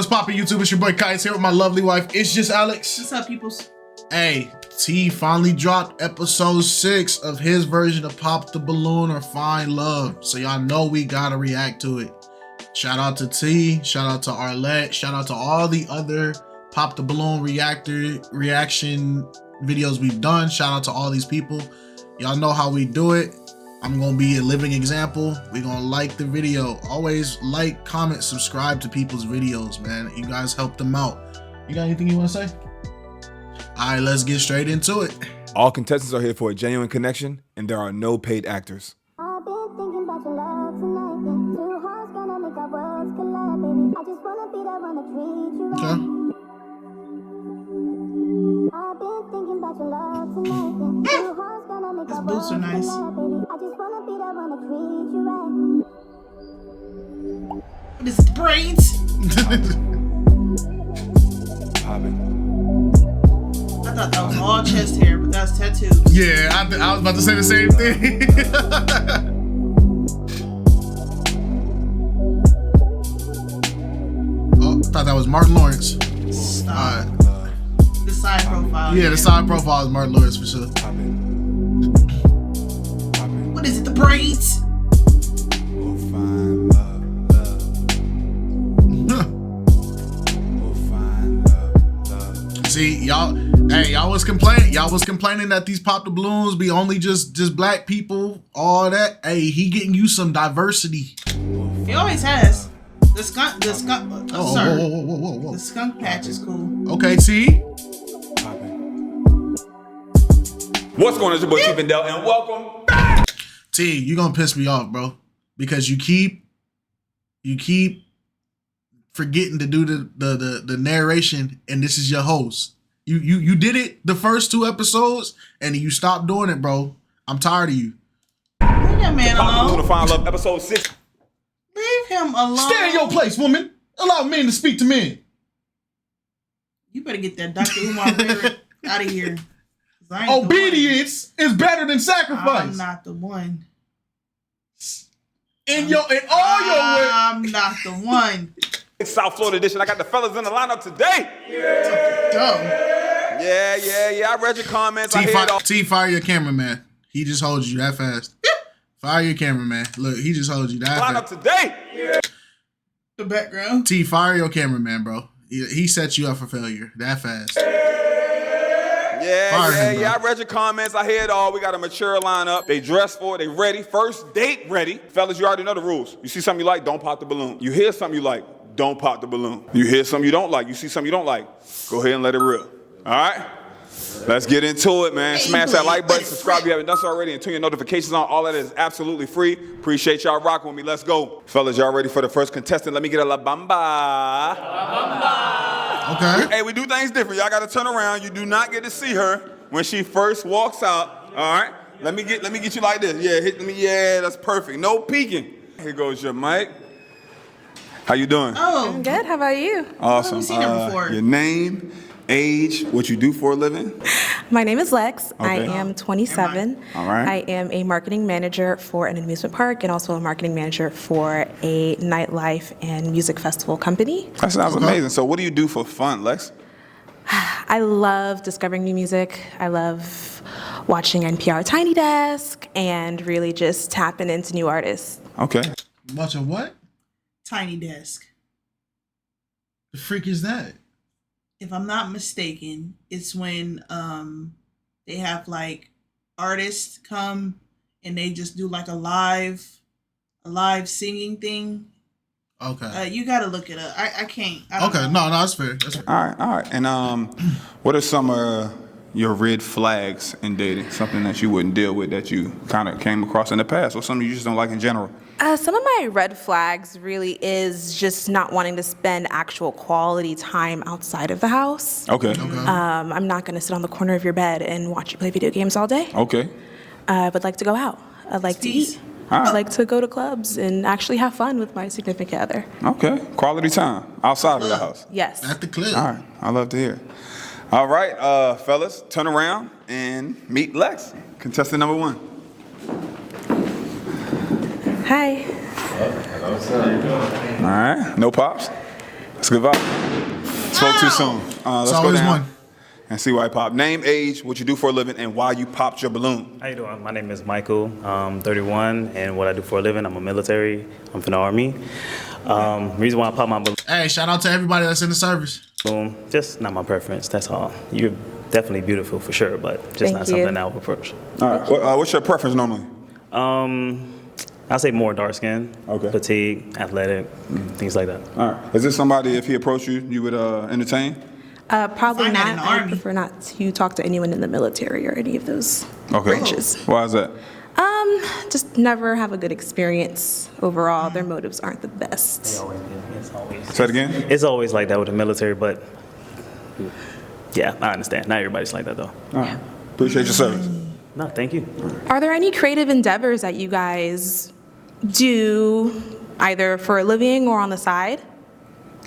What's poppin', YouTube? It's your boy KiteZz here with my lovely wife. It's just Alex. What's up, peoples? Hey, T finally dropped episode 6 of his version of Pop the Balloon or Find Love. So y'all know we gotta react to it. Shout out to T, shout out to Arlette, shout out to all the other Pop the Balloon reaction videos we've done. Shout out to all these people. Y'all know how we do it. I'm gonna be a living example. We're gonna like the video. Always like, comment, subscribe to people's videos, man. You guys help them out. You got anything you wanna say? All right, let's get straight into it. All contestants are here for a genuine connection, and there are no paid actors. I've been thinking about your love tonight. Two hearts gonna make our worlds collide, baby. I just wanna be there when I treat you right. Okay. I've been thinking about your love tonight. Two hearts gonna make our boots worlds are nice. collide, baby. I just wanna be there when I treat you right. What is it, braids? I thought that was all chest hair, but that's tattoos. Yeah, I was about to say the same thing. Oh, I thought that was Martin Lawrence. Stop. The side profile. Yeah, the side profile is Martin Lawrence for sure. What is it, the braids? See, y'all, hey, y'all was complaining that these Pop the Balloons be only just black people, all that. Hey, he getting you some diversity. He always has. The skunk, sir. Whoa. The skunk patch is cool. Okay, see? What's going on? It's your boy TPindell, and welcome back. T, you gonna piss me off, bro, because you keep forgetting to do the narration, and this is your host. You did it the first 2 episodes, and you stopped doing it, bro. I'm tired of you. Leave that man Pop the Balloon to alone. Find Love, episode 6. Leave him alone. Stay in your place, woman. Allow men to speak to men. You better get that Dr. Umar Barrett out of here. 'Cause I ain't the Obedience is better than one. sacrifice. I'm not the one. In all your ways. I'm not the one. It's South Florida edition. I got the fellas in the lineup today. Dumb. Yeah. I read your comments. I hear it all. T, fire your cameraman. He just holds you that fast. Fire your cameraman. Look, he just holds you that Lineup fast. today. The background. T, fire your cameraman, bro. He set you up for failure that fast. Yeah. I read your comments. I hear it all. We got a mature lineup. They dressed for it. They ready. First date ready. Fellas, you already know the rules. You see something you like, don't pop the balloon. You hear something you like, don't pop the balloon. You hear something you don't like, you see something you don't like, go ahead and let it rip. All right? Let's get into it, man. Smash that like button, subscribe if you haven't done so already, and turn your notifications on. All that is absolutely free. Appreciate y'all rocking with me. Let's go. Fellas, y'all ready for the first contestant? Let me get a la bamba. Okay. Hey, we do things different. Y'all gotta turn around. You do not get to see her when she first walks out. All right? Let me get you like this. Yeah, hit me. Yeah, that's perfect. No peeking. Here goes your mic. How you doing? Oh, I'm good. How about you? Awesome. seen her before. Your name, age, what you do for a living? My name is Lex. I Okay. am 27. All right. I am a marketing manager for an amusement park and also a marketing manager for a nightlife and music festival company. That sounds amazing. So what do you do for fun, Lex? I love discovering new music. I love watching NPR Tiny Desk and really just tapping into new artists. Okay. Much of what? Tiny Desk. The freak is that? If I'm not mistaken, it's when they have like artists come and they just do like a live singing thing. Okay. You gotta look it up. I can't. I don't Okay. know. No, that's fair. That's fair. All right. And what are some of your red flags in dating? Something that you wouldn't deal with that you kind of came across in the past, or something you just don't like in general? Some of my red flags really is just not wanting to spend actual quality time outside of the house. Okay. I'm not going to sit on the corner of your bed and watch you play video games all day. Okay. I would like to go out. I'd like to eat. I'd like to go to clubs and actually have fun with my significant other. Okay. Quality time outside of the house. Yes. At the clip. All right. I love to hear it. All right, fellas, turn around and meet Lex, contestant number 1. Hi. All right. No pops? It's a good vibe. Spoke too soon. Let's go always down one. and see why he popped. Name, age, what you do for a living, and why you popped your balloon. How you doing? My name is Michael. I'm 31, and what I do for a living, I'm a military. I'm from the Army. Reason why I pop my Hey, shout out to everybody that's in the service. balloon, just not my preference. That's all. You're definitely beautiful for sure, but just Thank not you. something I would approach. All right. What's your preference normally? I'll say more dark skin, Okay. petite, athletic, things like that. All right. Is this somebody, if he approached you, you would entertain? Probably Find that not. in the I Army. prefer not to talk to anyone in the military or any of those Okay. branches. Why is that? Just never have a good experience overall. Their motives aren't the best. It's always, Say it again. it's always like that with the military, but yeah, I understand. Not everybody's like that though. All right. Appreciate your service. No, thank you. Are there any creative endeavors that you guys do either for a living or on the side?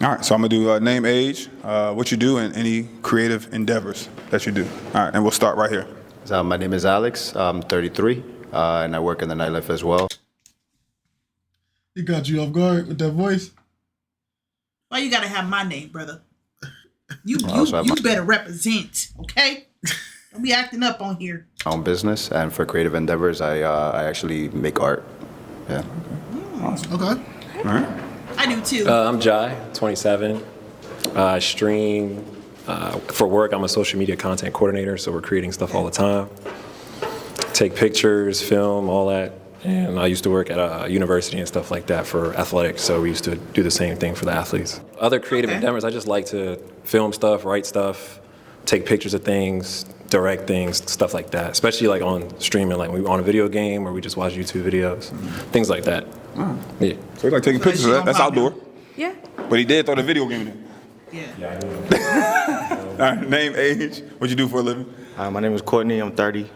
All right. So I'm going to do name, age, what you do, and any creative endeavors that you do. All right. And we'll start right here. So my name is Alex. I'm 33, and I work in the nightlife as well. He got you off guard with that voice. Why you gotta have my name, brother? You also have you my- better represent, okay? Don't be acting up on here. My own business, and for creative endeavors, I actually make art. Yeah. Okay. All right. I do too. I'm Jai, 27. I stream for work. I'm a social media content coordinator, so we're creating stuff all the time. Take pictures, film, all that. And I used to work at a university and stuff like that for athletics, so we used to do the same thing for the athletes. Other creative endeavors, I just like to film stuff, write stuff, take pictures of things, direct things, stuff like that. Especially like on streaming, like when we're on a video game or we just watch YouTube videos, things like that. Yeah. So you like taking pictures of that? That's outdoor. Yeah. But he did throw the video game in yeah. there. All right. Name, age, what you do for a living. My name is Courtney. I'm 30.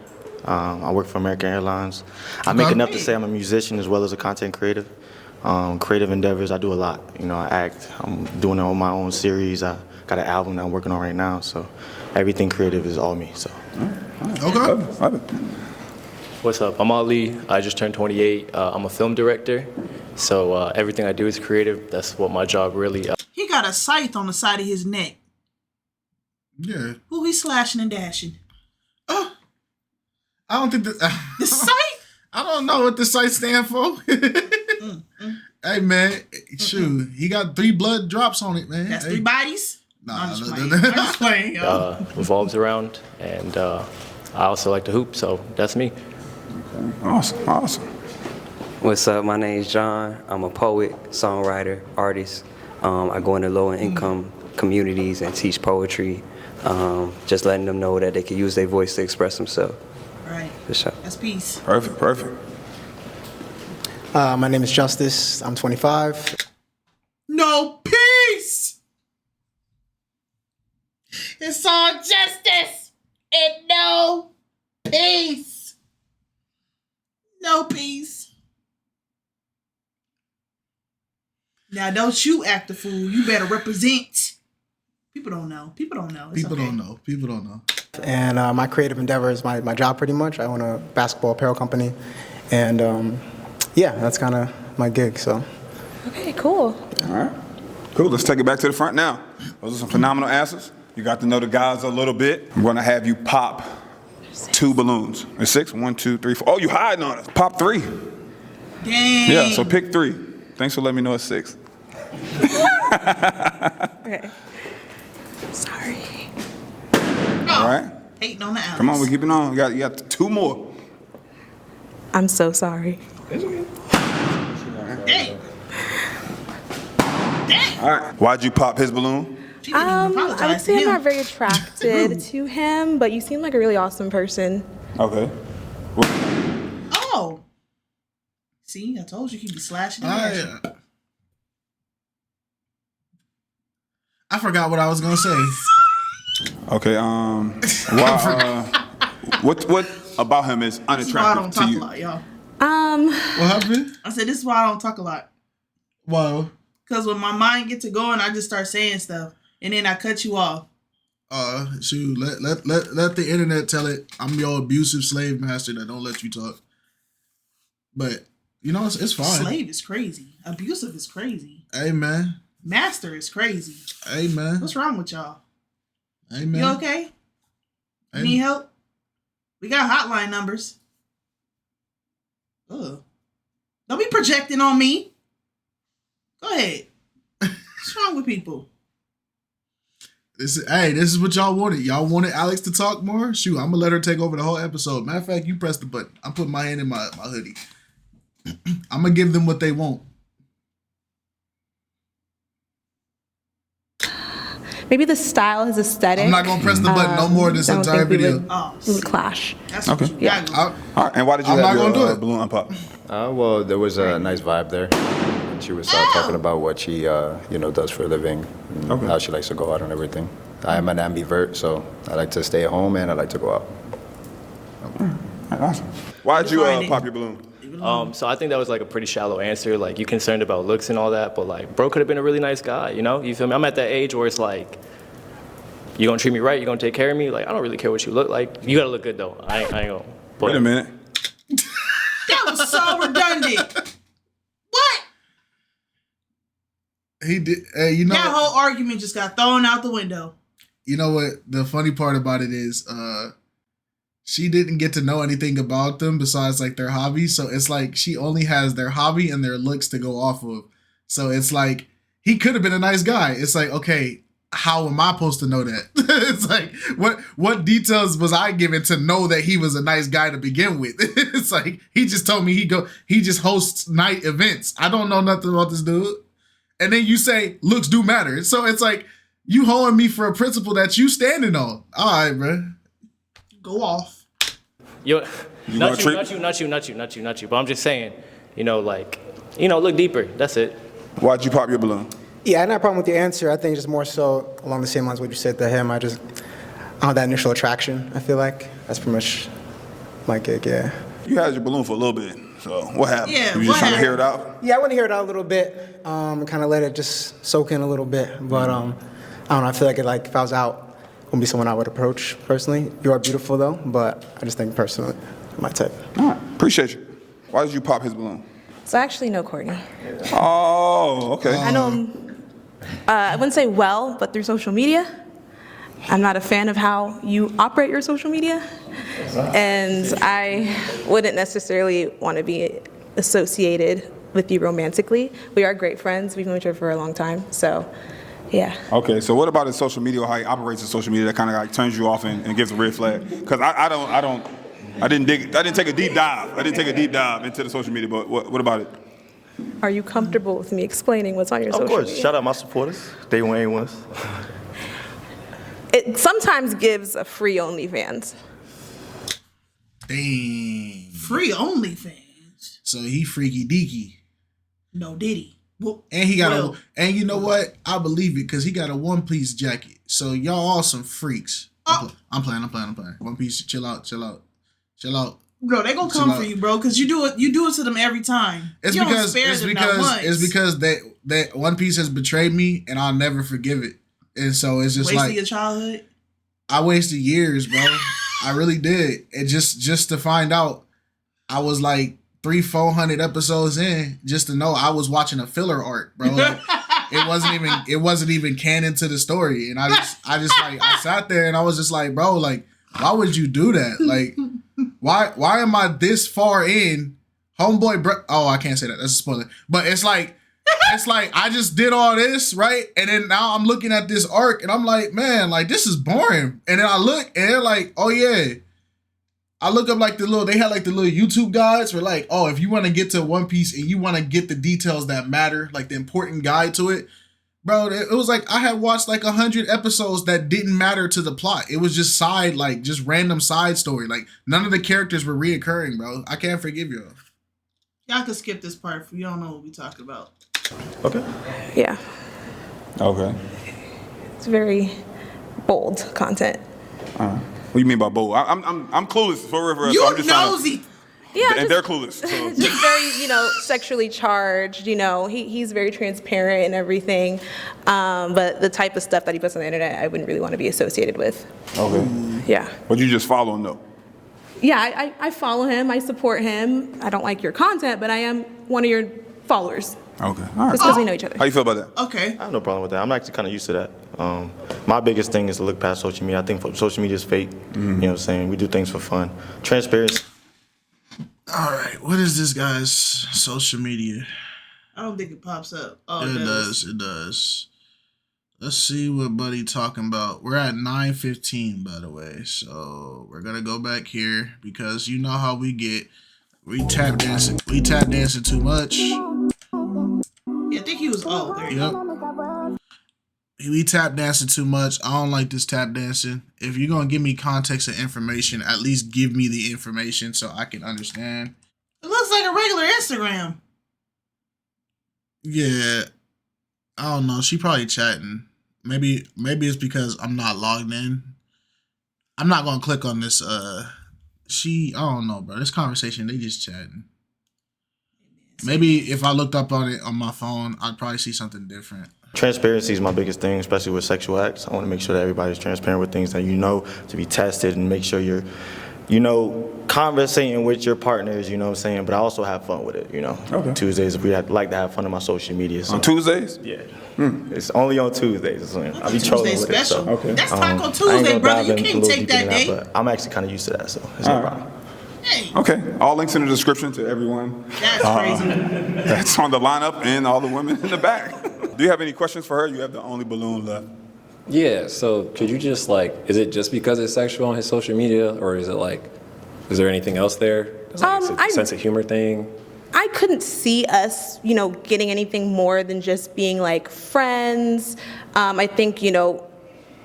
I work for American Airlines. I make enough to say I'm a musician as well as a content creative. Creative endeavors, I do a lot. You know, I act. I'm doing it on my own series. I got an album that I'm working on right now. So everything creative is all me. So. Okay. Love it. What's up? I'm Ali. I just turned 28. I'm a film director. So everything I do is creative. That's what my job really He got a scythe on the side of his neck. Yeah. Who he slashing and dashing? I don't think that. The scythe? I don't know what the site stand for. Hey man, shoot, he got 3 blood drops on it, man. That's Hey. 3 bodies? Nah, I'm just no, playing. no, no. I'm just playing, y'all. revolves around. And I also like to hoop, so that's me. Awesome. What's up? My name is John. I'm a poet, songwriter, artist. I go into lower income communities and teach poetry, just letting them know that they can use their voice to express themselves. Right. For sure. That's peace. Perfect. My name is Justice. I'm 25. No peace! It's all justice and no peace. No peace. Now, don't you act a fool. You better represent. People don't know. It's People okay. don't know. And my creative endeavor is my job pretty much. I own a basketball apparel company. And yeah, that's kind of my gig, so. Okay, cool. All right. Cool. Let's take it back to the front now. Those are some phenomenal answers. You got to know the guys a little bit. I'm going to have you pop 2 balloons. It's 6. 1, 2, 3, 4. Oh, you hiding on us. Pop 3. Dang. Yeah, so pick 3. Thanks for letting me know it's 6. Okay. Sorry. All right. Hating on the Alex. Come on, we're keeping on. You got 2 more. I'm so sorry. Dang. All right. Why'd you pop his balloon? She didn't even I would apologize to say I'm him. not very attracted to him, but you seem like a really awesome person. Okay. Oh. See, I told you he'd be slashing and dashing. I forgot what I was gonna say. Okay. What about him is This is why I unattractive don't to talk a you? lot, y'all. What happened? I said, this is why I don't talk a lot. Wow. Because when my mind gets to going, I just start saying stuff. And then I cut you off. Shoot, let the internet tell it. I'm your abusive slave master that don't let you talk. But you know, it's fine. Slave is crazy. Abusive is crazy. Hey man, Master is crazy. Hey, man. What's wrong with y'all? Hey, man. You okay? Hey, Need help? We got hotline numbers. Ugh. Don't be projecting on me. Go ahead. What's wrong with people? This is what y'all wanted. Y'all wanted Alex to talk more? Shoot, I'm gonna let her take over the whole episode. Matter of fact, you press the button. I'm putting my hand in my hoodie. I'm gonna give them what they want. Maybe the style, his aesthetic. I'm not gonna press the button no more this entire video. We would clash. That's Okay. Yeah. All right. And why did you I'm have not gonna your do it. balloon unpop? Well, there was a nice vibe there. She was talking about what she, does for a living, and how she likes to go out and everything. I am an ambivert, so I like to stay at home and I like to go out. Awesome. Why did you pop your balloon? So I think that was like a pretty shallow answer. Like, you concerned about looks and all that, but like, bro could have been a really nice guy, you know? You feel me? I'm at that age where it's like, you gonna treat me right? You gonna take care of me? Like, I don't really care what you look like. You gotta look good though. I ain't gonna. But, Wait a minute. That was so redundant. What? He did. Hey, you know That whole argument just got thrown out the window. You know what? The funny part about it is, she didn't get to know anything about them besides like their hobbies. So it's like she only has their hobby and their looks to go off of. So it's like he could have been a nice guy. It's like, okay, how am I supposed to know that? It's like, what details was I given to know that he was a nice guy to begin with? It's like he just told me he just hosts night events. I don't know nothing about this dude. And then you say looks do matter. So it's like you holding me for a principle that you standing on. All right, bro. Go off. Yo, not you. But I'm just saying, look deeper. That's it. Why'd you pop your balloon? Yeah, I had no problem with your answer. I think just more so along the same lines what you said to him. I don't have that initial attraction, I feel like. That's pretty much my gig, yeah. You had your balloon for a little bit, so what happened? Yeah, you just trying to hear it out? Yeah, I want to hear it out a little bit, kind of let it just soak in a little bit. But I don't know, I feel like if I was out, it wouldn't be someone I would approach personally. You are beautiful though, but I just think personally, my type. All right, appreciate you. Why did you pop his balloon? So I actually know Courtney. Oh, okay. I know him, I wouldn't say well, but through social media. I'm not a fan of how you operate your social media. And I wouldn't necessarily want to be associated with you romantically. We are great friends. We've known each other for a long time. So, yeah. Okay, so what about his social media or how he operates his social media that kind of like turns you off and gives a red flag? Because I didn't take a deep dive. I didn't take a deep dive into the social media, but what about it? Are you comfortable with me explaining what's on your social media? Of course. Shout out my supporters. They ain't ones. It sometimes gives a free OnlyFans. Dang. Free OnlyFans. So he freaky deaky. No diddy. Well, And he got and you know what? I believe it because he got a One Piece jacket. So y'all all some freaks. I'm playing. One Piece, chill out. Bro, they gonna come for you, bro, because you do it to them every time. It's because that One Piece has betrayed me and I'll never forgive it. And so it's just wasted your childhood. I wasted years, bro. I really did. And just to find out, I was like 300-400 episodes in just to know I was watching a filler arc, bro. Like, it wasn't even canon to the story. And I sat there and I was just like, bro, like, why would you do that? Like, why am I this far in? Homeboy, bro. Oh, I can't say that. That's a spoiler. But it's like I just did all this, right? And then now I'm looking at this arc and I'm like, man, like this is boring. And then I look and they're like, oh yeah. I look up like they had like the little YouTube guides where like, oh, if you want to get to One Piece and you want to get the details that matter, like the important guide to it, bro, it was like I had watched like 100 episodes that didn't matter to the plot. It was just just random side story. Like none of the characters were reoccurring, bro. I can't forgive you. Y'all can skip this part if you don't know what we talking about. Okay. Yeah. Okay. It's very bold content. What do you mean by bold? I'm clueless for real. You I'm just nosy. Yeah, and they're clueless. So. Just very, sexually charged. He's very transparent and everything. But the type of stuff that he puts on the internet, I wouldn't really want to be associated with. Okay. Yeah. But you just follow him though. Yeah, I follow him. I support him. I don't like your content, but I am one of your followers. Okay. All right. Just because we know each other. How you feel about that? Okay. I have no problem with that. I'm actually kind of used to that. My biggest thing is to look past social media. I think social media is fake. You know what I'm saying? We do things for fun. Transparency. All right. What is this guy's social media? I don't think it pops up. Oh, it does. It does. Let's see what Buddy talking about. We're at 9:15, by the way. So we're gonna go back here because you know how we get. We tap dancing too much. Yeah, I think he was. Oh, there you go. We tap dancing too much. I don't like this tap dancing. If you're gonna give me context and information, at least give me the information so I can understand. It looks like a regular Instagram. Yeah, I don't know. She probably chatting. Maybe it's because I'm not logged in. I'm not gonna click on this. I don't know, bro. This conversation, they just chatting. Maybe if I looked up on it on my phone, I'd probably see something different. Transparency is my biggest thing, especially with sexual acts. I want to make sure that everybody's transparent with things that you know to be tested and make sure you're, conversating with your partners, you know what I'm saying? But I also have fun with it, Okay. Tuesdays, like to have fun on my social media. So. On Tuesdays? Yeah. It's only on Tuesdays. I'll be trolling with it. So. Okay. That's Taco Tuesday, brother. You can't take that day. But I'm actually kind of used to that, so it's no problem. Hey. Okay. All links in the description to everyone. That's crazy. That's on the lineup and all the women in the back. Do you have any questions for her? You have the only balloon left. Yeah, so could you just is it just because it's sexual on his social media, or is it is there anything else there? Is it a sense of humor thing? I couldn't see us, getting anything more than just being friends. I think,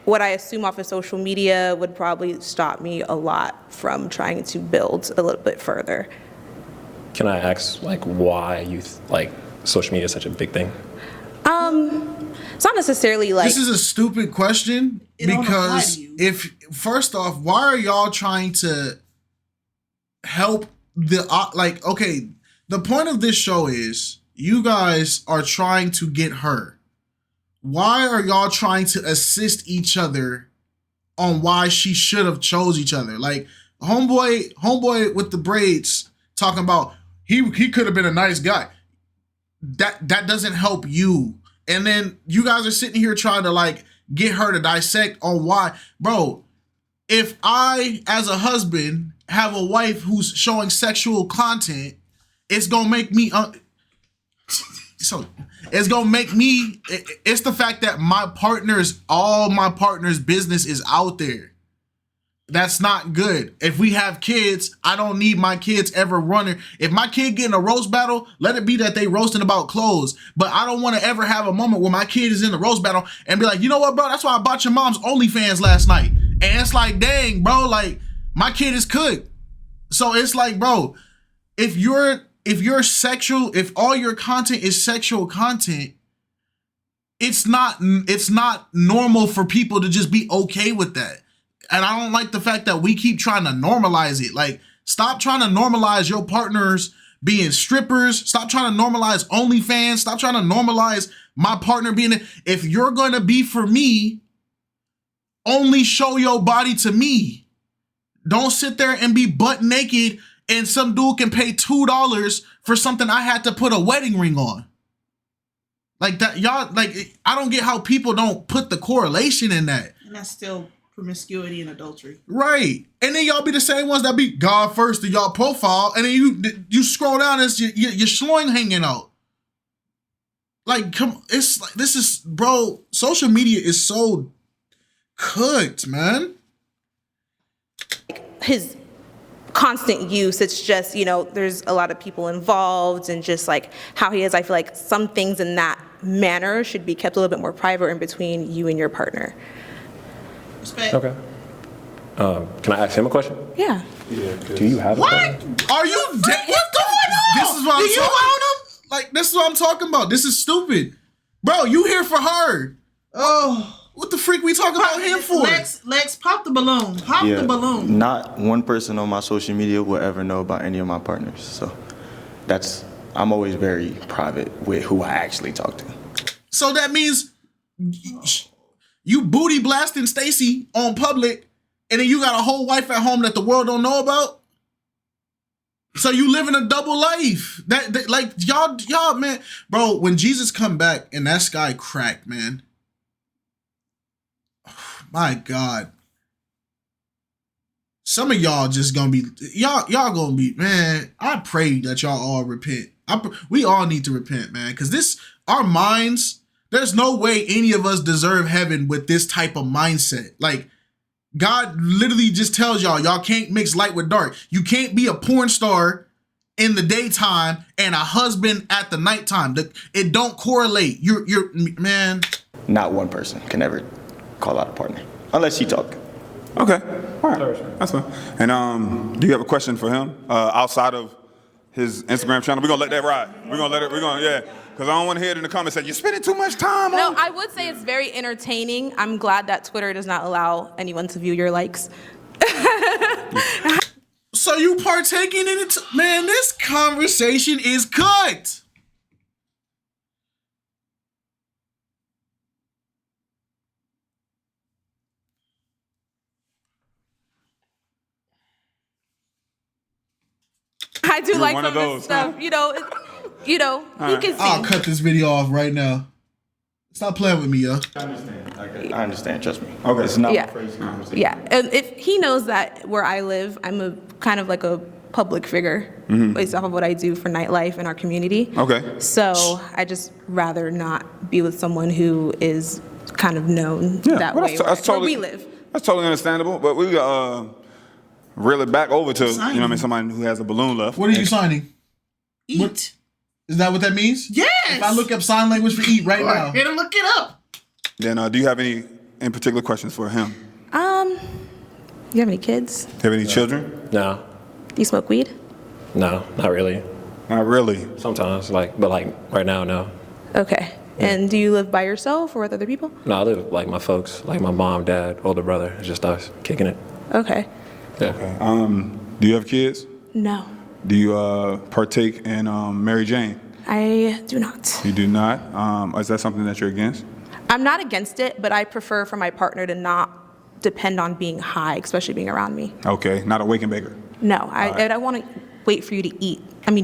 what I assume off of social media would probably stop me a lot from trying to build a little bit further. Can I ask why you social media is such a big thing? It's not necessarily This is a stupid question because first off, why are y'all trying to help the the point of this show is you guys are trying to get her. Why are y'all trying to assist each other on why she should have chose each other? Homeboy with the braids talking about he could have been a nice guy. That doesn't help you. And then you guys are sitting here trying to get her to dissect on why. Bro, if I, as a husband, have a wife who's showing sexual content, it's gonna make me it's gonna make me. It's the fact that all my partner's business is out there. That's not good. If we have kids, I don't need my kids ever running. If my kid get in a roast battle, let it be that they roasting about clothes. But I don't want to ever have a moment where my kid is in the roast battle and be like, you know what, bro? That's why I bought your mom's OnlyFans last night. And it's dang, bro, my kid is cooked. So it's bro, if all your content is sexual content, it's not normal for people to just be okay with that. And I don't like the fact that we keep trying to normalize it. Stop trying to normalize your partners being strippers. Stop trying to normalize OnlyFans. Stop trying to normalize my partner being. If you're going to be for me, only show your body to me. Don't sit there and be butt naked and some dude can pay $2 for something I had to put a wedding ring on. That, y'all, I don't get how people don't put the correlation in that. And that's still promiscuity and adultery. Right. And then y'all be the same ones that be God first in y'all profile, and then you scroll down and it's your schloing hanging out. Come, this is, bro, social media is so cooked, man. His constant use, it's just, there's a lot of people involved and just how he is. I feel some things in that manner should be kept a little bit more private in between you and your partner. Respect. Okay. Can I ask him a question? Yeah. Do you have a question? Are you what the This is what I'm talking about. This is what I'm talking about. This is stupid. Bro, you here for her. Oh. What the freak we talking about him for? Lex, pop the balloon. Pop the balloon. Not one person on my social media will ever know about any of my partners. So I'm always very private with who I actually talk to. So that means you booty blasting Stacy on public, and then you got a whole wife at home that the world don't know about? So you living a double life. That like y'all, man, bro. When Jesus come back and that sky crack, man. My God. Some of y'all just gonna be y'all gonna be, man. I pray that y'all all repent. We all need to repent, man, because this our minds. There's no way any of us deserve heaven with this type of mindset. Like God literally just tells y'all can't mix light with dark. You can't be a porn star in the daytime and a husband at the nighttime. It don't correlate. You're man. Not one person can ever call out a partner unless you talk. Okay, all right, that's fine. And do you have a question for him outside of his Instagram channel? We're gonna let that ride. Yeah. Because I don't want to hear it in the comments say, you're spending too much time on. No, I would say it's very entertaining. I'm glad that Twitter does not allow anyone to view your likes. So you partaking in it? Man, this conversation is cooked. I do You're like one some of of those, this stuff. huh? You can see. I'll cut this video off right now. Stop playing with me, yo. I understand. Trust me. Okay. It's not Yeah. my crazy conversation. Yeah, and if he knows that where I live, I'm a kind of like a public figure based off of what I do for nightlife in our community. Okay. So I just rather not be with someone who is kind of known that well, way where we live. That's totally understandable. But we reel it back over to somebody who has a balloon left. What are you signing? Eat. Is that what that means? Yes. If I look up sign language for eat right now. Here to look it up. Then do you have any in particular questions for him? Do you have any kids? Do you have any children? No, Do you smoke weed? no, not really. Not really. Sometimes, but right now, no. Okay. And do you live by yourself or with other people? No, I live with like my folks, like my mom, dad, older brother. It's just us kicking it. Okay. Yeah. Okay. Do you have kids? No, Do you partake in Mary Jane? I do not. You do not? Is that something that you're against? I'm not against it, but I prefer for my partner to not depend on being high, especially being around me. Okay, not a wake and baker. No, I want to wait for you to eat.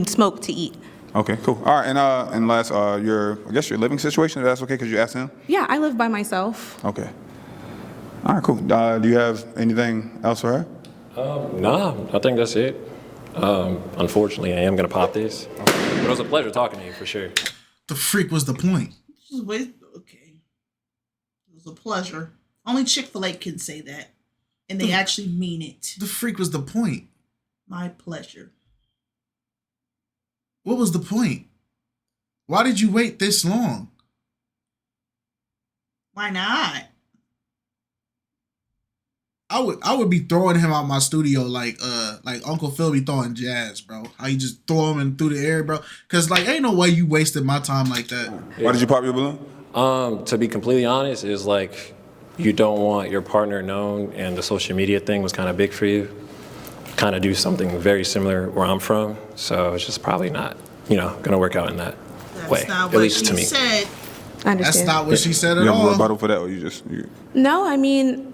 Smoke to eat. Okay, cool. All right, and last, your living situation, if that's okay, because you asked him? Yeah, I live by myself. Okay. All right, cool. Do you have anything else for her? No, I think that's it. Unfortunately, I am going to pop this. But it was a pleasure talking to you, for sure. The freak was the point. Okay. It was a pleasure. Only Chick-fil-A can say that. And they actually mean it. The freak was the point. My pleasure. What was the point? Why did you wait this long? Why not? I would be throwing him out my studio like Uncle Phil be throwing jazz, bro. How you just throw him in through the air, bro? Cause ain't no way you wasted my time like that. Why did you pop your balloon? To be completely honest, is like you don't want your partner known, and the social media thing was kind of big for you. Kind of do something very similar where I'm from, so it's just probably not, gonna work out in that way. That's not at what least to she me. said. I understand. That's not what she said at You have a all. rebuttal for that, or you No,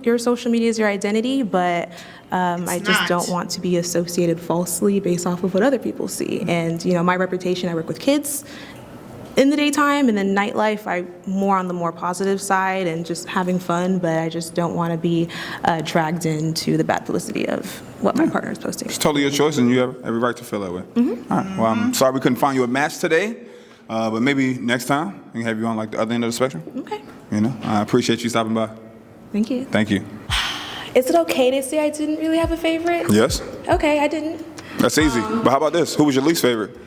your social media is your identity, but I just not. don't want to be associated falsely based off of what other people see. And, my reputation, I work with kids in the daytime, and then nightlife, I'm more on the more positive side and just having fun, but I just don't want to be dragged into the bad publicity of what my partner is posting. It's totally your choice, and you have every right to feel that way. All right. Well, I'm sorry we couldn't find you a match today, but maybe next time we can have you on the other end of the spectrum. Okay. I appreciate you stopping by. Thank you. Thank you. Is it okay to say I didn't really have a favorite? Yes. Okay, I didn't. That's easy. But how about this? Who was your least favorite?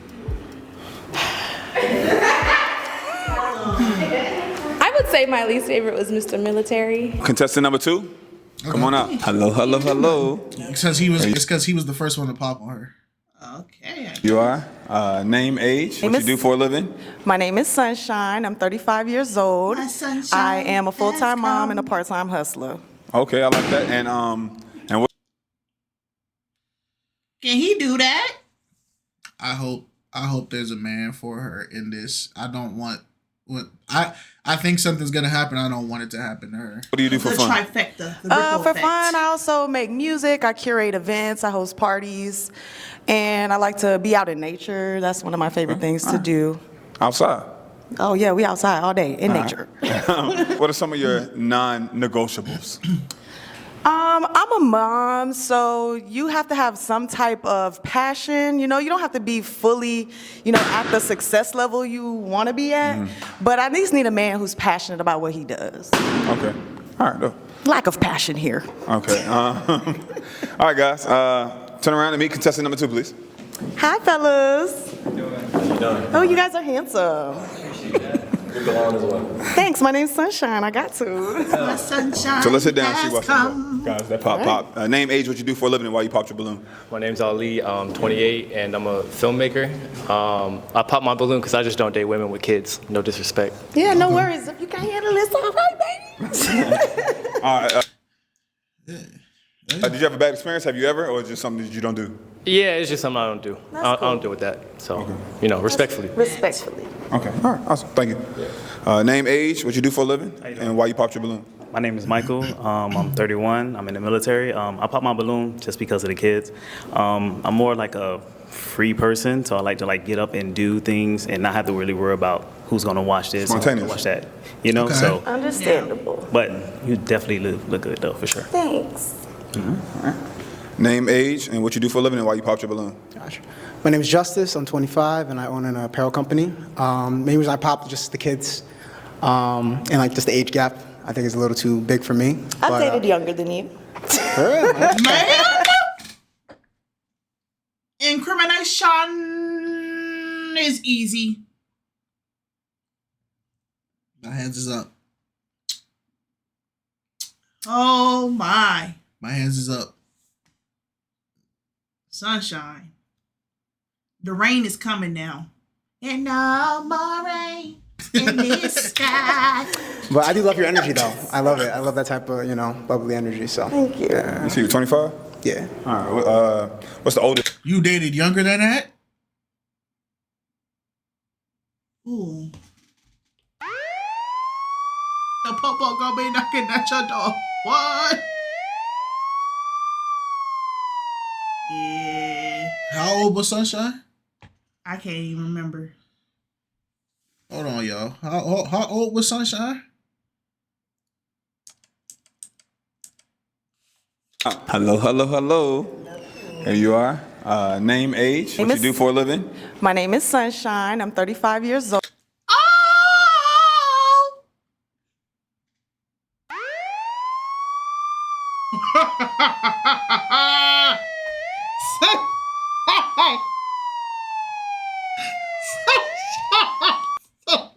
I would say my least favorite was Mr. Military. Contestant number 2? Come on out. Hello. It's because he was the first one to pop on her. Okay. You are? Name, age, what you do for a living? My name is Sunshine. I'm 35 years old. Hi, Sunshine. I am a full-time mom and a part-time hustler. Okay, I like that. And what? Can he do that? I hope there's a man for her in this. I don't want What I think something's gonna happen. I don't want it to happen to her. What do you do for The fun? trifecta. The ripple For effect. fun, I also make music. I curate events. I host parties. And I like to be out in nature. That's one of my favorite things to do. Outside. Oh, yeah, we outside all day in nature. What are some of your non-negotiables? I'm a mom, so you have to have some type of passion. You know, you don't have to be fully, at the success level you want to be at. But I at least need a man who's passionate about what he does. Okay. All right. No. Lack of passion here. Okay. All right, guys. Turn around and meet contestant number 2, please. Hi, fellas. How you doing? Oh, you guys are handsome. You belong as well. Thanks. My name's Sunshine. I got to. The sunshine So let's sit down and see has what's come. guys. That pop. Name, age, what you do for a living, and why you popped your balloon. My name's Ali. I'm 28, and I'm a filmmaker. I pop my balloon because I just don't date women with kids. No disrespect. Yeah, no worries. If you can't handle this, all right, baby. All right. Did you have a bad experience? Have you ever, or is it just something that you don't do? Yeah, it's just something I don't do. I don't deal with that. So, respectfully. Respectfully. Okay. All right. Awesome. Thank you. Name, age, what you do for a living, and why you popped your balloon. My name is Michael. I'm 31. I'm in the military. I pop my balloon just because of the kids. I'm more like a free person, so I like to get up and do things and not have to really worry about who's gonna watch this, who's gonna watch that. Okay. So Understandable. But you definitely look good though, for sure. Thanks. All right. Name, age, and what you do for a living, and why you popped your balloon. Gotcha. My name is Justice. I'm 25, and I own an apparel company. Main reason I popped just the kids, and just the age gap. I think is a little too big for me. I've dated younger than you. Man! Incrimination is easy. My hands is up. Oh my. My hands is up. Sunshine. The rain is coming now. And no more rain in this sky. But I do love your energy, though. I love it. I love that type of, bubbly energy. So thank you. You see, you're 25? Yeah. All right. What's the oldest? You dated younger than that? Ooh. The popo gonna be knocking at your door. What? Yeah. How old was Sunshine? I can't even remember. Hold on, y'all. How old was Sunshine? Hello. Here you are. Name, age, what you do for a living. My name is Sunshine. I'm 35 years old.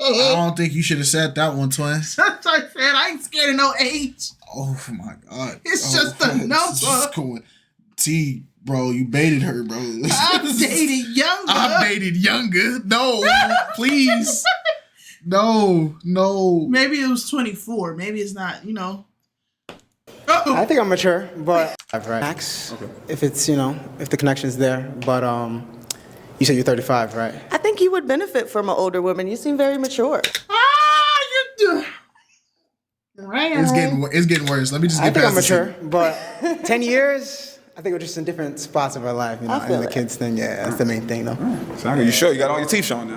I don't think you should have said that one, twin. Sunshine said, I ain't scared of no age. Oh my God. It's just a number. Cool. T, bro, you baited her, bro. I'm dated younger. I'm dated younger. No, please. No. Maybe it was 24. Maybe it's not, I think I'm mature, but max. Okay. If it's if the connection's there, but you said you're 35, right? I think you would benefit from an older woman. You seem very mature. You do. Right. It's getting worse. Let me just get I think past I'm mature, but 10 years, I think we're just in different spots of our life, I feel and the kids thing, yeah, that's the main thing, though. So you sure you got all your teeth showing now?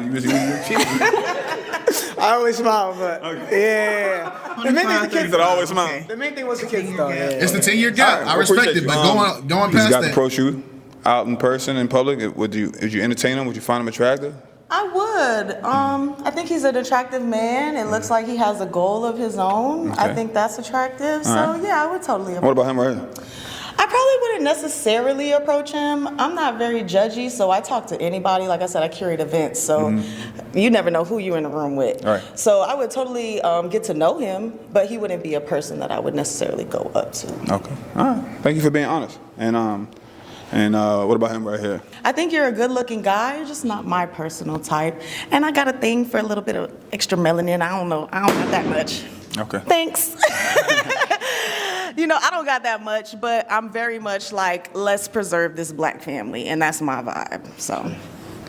I always smile, but yeah. The main thing, the kids. Always smile. The main thing was the kids, though. Yeah. It's the 10-year gap. I respect it, but going These past guys that. approach you out in person, in public. Would you entertain them? Would you find them attractive? I would. I think he's an attractive man. It looks like he has a goal of his own. Okay. I think that's attractive. So, right. yeah, I would totally What about him right here? I probably wouldn't necessarily approach him. I'm not very judgy, so I talk to anybody. Like I said, I curate events, so you never know who you're in the room with. All right. So I would totally get to know him, but he wouldn't be a person that I would necessarily go up to. Okay. All right. Thank you for being honest. And what about him right here? I think you're a good-looking guy. You're just not my personal type. And I got a thing for a little bit of extra melanin. I don't know. I don't got that much. Okay. Thanks. I don't got that much, but I'm very much like, let's preserve this black family, and that's my vibe. So.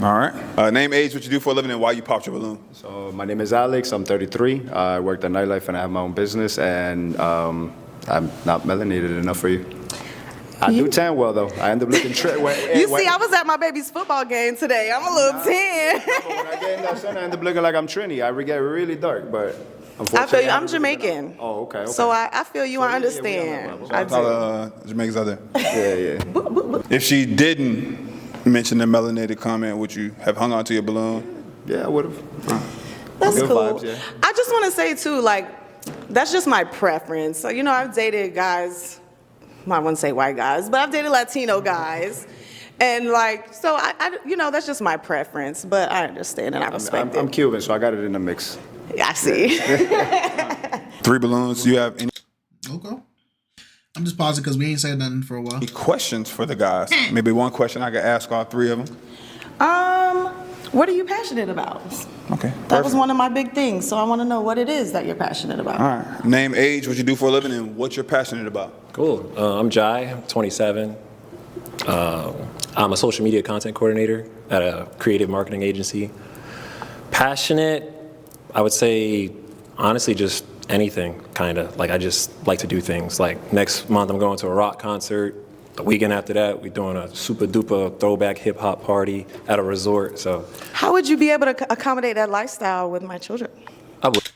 All right. Name, age, what you do for a living, and why you popped your balloon. So my name is Alex. I'm 33. I work at nightlife and I have my own business. And I'm not melanated enough for you. I do tan well though. I end up looking You see, I was at my baby's football game today. I'm a little tan. When I get in that sun, I end up looking like I'm Trini. I get really dark, but unfortunately, I feel you. I'm Jamaican. Oh, okay. So I feel you. I understand. I do. Jamaica's out there. Yeah. If she didn't mention the melanated comment, would you have hung on to your balloon? Yeah, I would have. That's Good cool. vibes, yeah. I just want to say too, like, that's just my preference. So, you know, I've dated guys, I wouldn't say white guys, but I've dated Latino guys. And like, so I you know, that's just my preference, but I understand and I respect I'm it. Cuban, so I got it in the mix. I see. 3 balloons. You have any Okay. I'm just pausing because we ain't said nothing for a while. questions for the guys? Maybe one question I could ask all 3 of them. What are you passionate about? Okay. That was one of my big things, so I want to know what it is that you're passionate about. All right. Name, age, what you do for a living, and what you're passionate about. Cool. I'm Jai. I'm 27. I'm a social media content coordinator at a creative marketing agency. Passionate, I would say, honestly, just anything, kind of. Like, I just like to do things. Like, next month, I'm going to a rock concert. The weekend after that, we're doing a super duper throwback hip hop party at a resort. So, How would you be able to accommodate that lifestyle with my children? I would.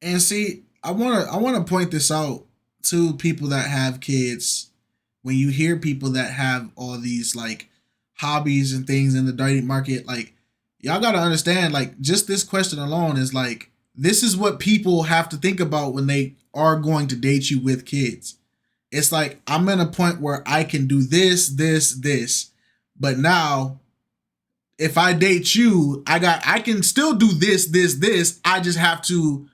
And see, I wanna point this out to people that have kids. When you hear people that have all these like hobbies and things in the dating market, like y'all gotta understand, like just this question alone is like, this is what people have to think about when they are going to date you with kids. It's like, I'm in a point where I can do this, but now if I date you, I can still do this. I just have to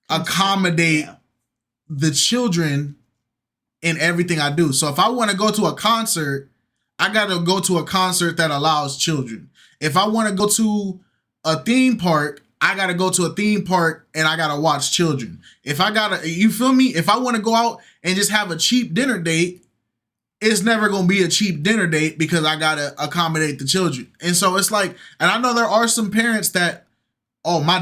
accommodate the children in everything I do. So if I want to go to a concert, I got to go to a concert that allows children. If I want to go to a theme park, I got to go to a theme park and I got to watch children. If I got to, you feel me? If I want to go out and just have a cheap dinner date, it's never going to be a cheap dinner date because I got to accommodate the children. And so it's like, and I know there are some parents that, oh, my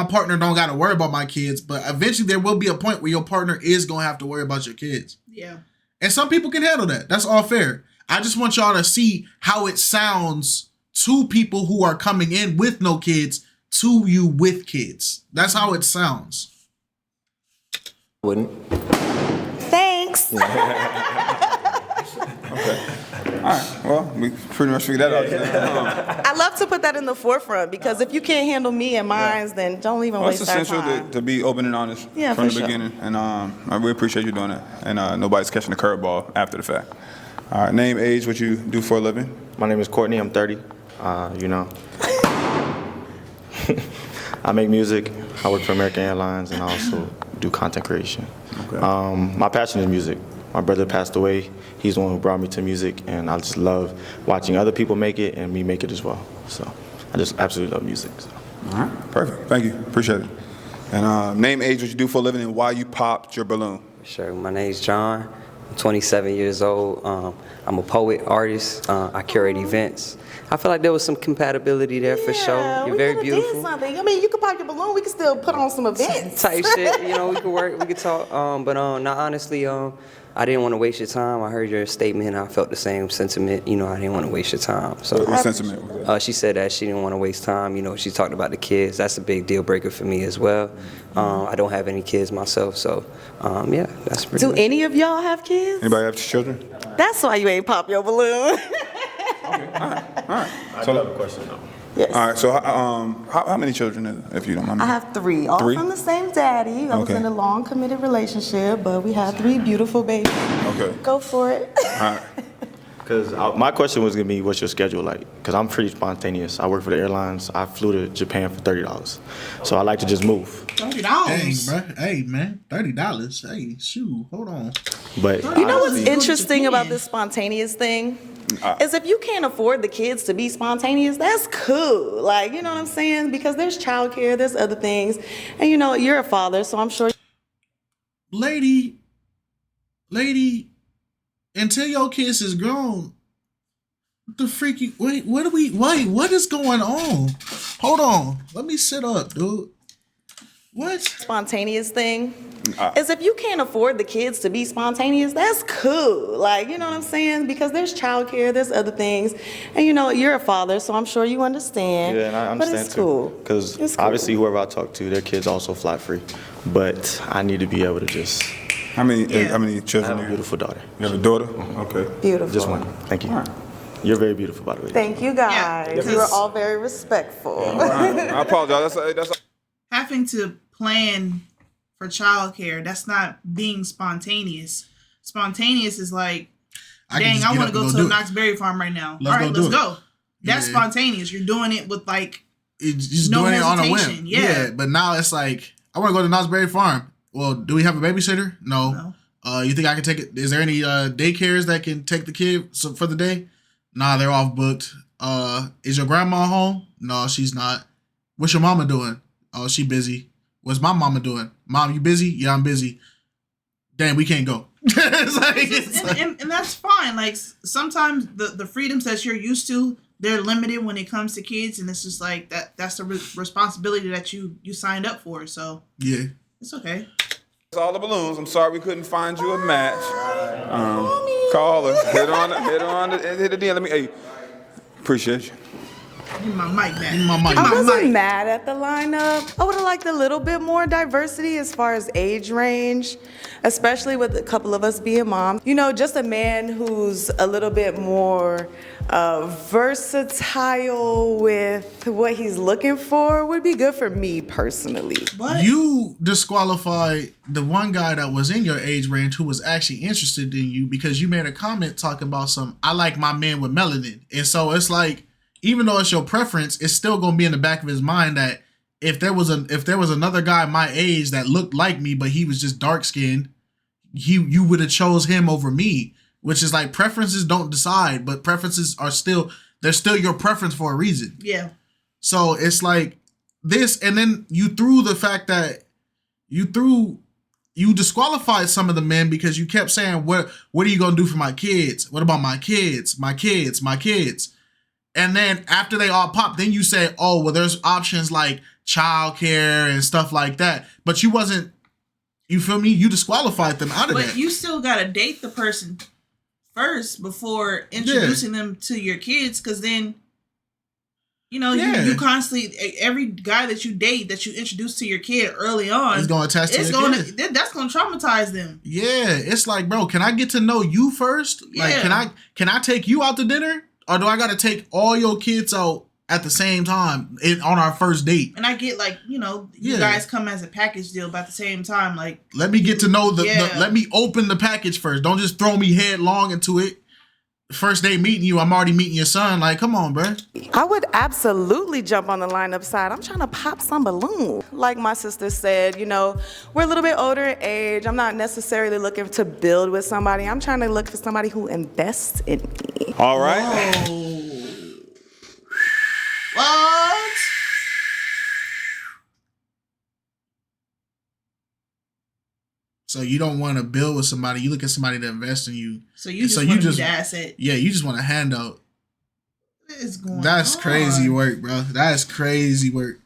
partner don't got to worry about my kids, but eventually there will be a point where your partner is going to have to worry about your kids. Yeah. And some people can handle that. That's all fair. I just want y'all to see how it sounds to people who are coming in with no kids to you with kids. That's how it sounds. Wouldn't. Thanks. Okay. All right. Well, we pretty much figured that out. I love to put that in the forefront because if you can't handle me and mine, then don't even waste our It's time. essential to be open and honest Yeah, from for the sure. beginning. And I really appreciate you doing that. And nobody's catching the curveball after the fact. All right. Name, age, what you do for a living. My name is Courtney. I'm 30. You know, I make music. I work for American Airlines, and I also do content creation. Okay. My passion is music. My brother passed away. He's the one who brought me to music, and I just love watching other people make it and me make it as well. So I just absolutely love music. So. All right. Perfect. Thank you. Appreciate it. And name, age, what you do for a living, and why you popped your balloon. Sure. My name's John. I'm 27 years old. I'm a poet, artist. I curate events. I feel like there was some compatibility there for sure. You're very beautiful. Did something. I mean, you could pop your balloon. We could still put on some events. Type shit. You know, we could work. We could talk. But no, honestly, I didn't want to waste your time. I heard your statement, and I felt the same sentiment. You know, I didn't want to waste your time. So, What sentiment was that? she said that she didn't want to waste time. You know, she talked about the kids. That's a big deal breaker for me as well. I don't have any kids myself, so yeah, that's pretty Do much any of y'all have kids? Anybody have children? That's why you ain't pop your balloon. All right. I do have a question though. Yes. All right. So, how many children, if you don't mind? I have 3, all Three? from the same daddy. I was Okay. in a long committed relationship, but we had 3 beautiful babies. Okay. Go for it. All right. Because my question was gonna be, what's your schedule like? Because I'm pretty spontaneous. I work for the airlines. I flew to Japan for $30, so I like to just move. $30. Dang, bro. Hey, man. $30. Hey, shoot. Hold on. But You know what's honestly, interesting about this spontaneous thing? Is if you can't afford the kids to be spontaneous, that's cool. Like, you know what I'm saying? Because there's childcare, there's other things. And you know, you're a father, so I'm sure. Lady, until your kids is grown, the freaky wait, what is going on? Hold on. Let me sit up, dude. What? Spontaneous thing is if you can't afford the kids to be spontaneous, that's cool. Like, you know what I'm saying? Because there's childcare, there's other things. And you know, you're a father, so I'm sure you understand. Yeah, and I understand but it's too. cool. Because obviously whoever I talk to, their kids also fly free. But I need to be able to just... How many children? I have a beautiful daughter. You have a daughter? Okay. Beautiful. Just one. Thank you. You're very beautiful, by the way. Thank you guys. Yeah, you are all very respectful. I apologize. That's Having to plan for childcare, that's not being spontaneous. Spontaneous is like, dang, I want to go to a Knox Berry farm right now. All right, let's go. That's spontaneous. You're doing it with like just no doing it on a hesitation. whim. Yeah. But now it's like, I want to go to Knott's Berry Farm. Well, do we have a babysitter? No. You think I can take it? Is there any daycares that can take the kid for the day? Nah, they're off booked. Is your grandma home? No, she's not. What's your mama doing? Oh, she busy. What's my mama doing? Mom, you busy? Yeah, I'm busy. Damn, we can't go. And that's fine. Like sometimes the freedoms that you're used to, they're limited when it comes to kids, and it's just like that's the responsibility that you signed up for. So yeah, it's okay. That's all the balloons. I'm sorry we couldn't find you a match. Call her. Hit her on the DM. Let me. Hey, appreciate you. Give my mic back. I wasn't mad at the lineup. I would have liked a little bit more diversity as far as age range, especially with a couple of us being moms. You know, just a man who's a little bit more versatile with what he's looking for would be good for me personally. You disqualified the one guy that was in your age range who was actually interested in you because you made a comment talking about I like my man with melanin. And so it's like, even though it's your preference, it's still gonna be in the back of his mind that if there was another guy my age that looked like me, but he was just dark skinned, you would have chose him over me. Which is like preferences don't decide, but preferences are they're still your preference for a reason. Yeah. So it's like this, and then you threw the fact that you disqualified some of the men because you kept saying, what are you gonna do for my kids? What about my kids? My kids, my kids. And then after they all pop, then you say, oh, well, there's options like childcare and stuff like that. But you feel me? You disqualified them out of that. But you still gotta date the person first before introducing them to your kids, because then, you constantly, every guy that you date, that you introduce to your kid early on, is going to attach to your kid. That's going to traumatize them. Yeah, it's like, bro, can I get to know you first? Yeah. Like, can I take you out to dinner? Or do I got to take all your kids out at the same time on our first date? And I get you guys come as a package deal, but at the same time, like, let me get to know let me open the package first. Don't just throw me headlong into it. First day meeting you, I'm already meeting your son. Like, come on, bro. I would absolutely jump on the lineup side. I'm trying to pop some balloon. Like my sister said, we're a little bit older in age. I'm not necessarily looking to build with somebody. I'm trying to look for somebody who invests in me. All right. Whoa. What? So you don't want to build with somebody. You look at somebody to invest in you. So you just want to be the asset. Yeah, you just want a handout. What is going on? That's crazy work, bro. That's crazy work.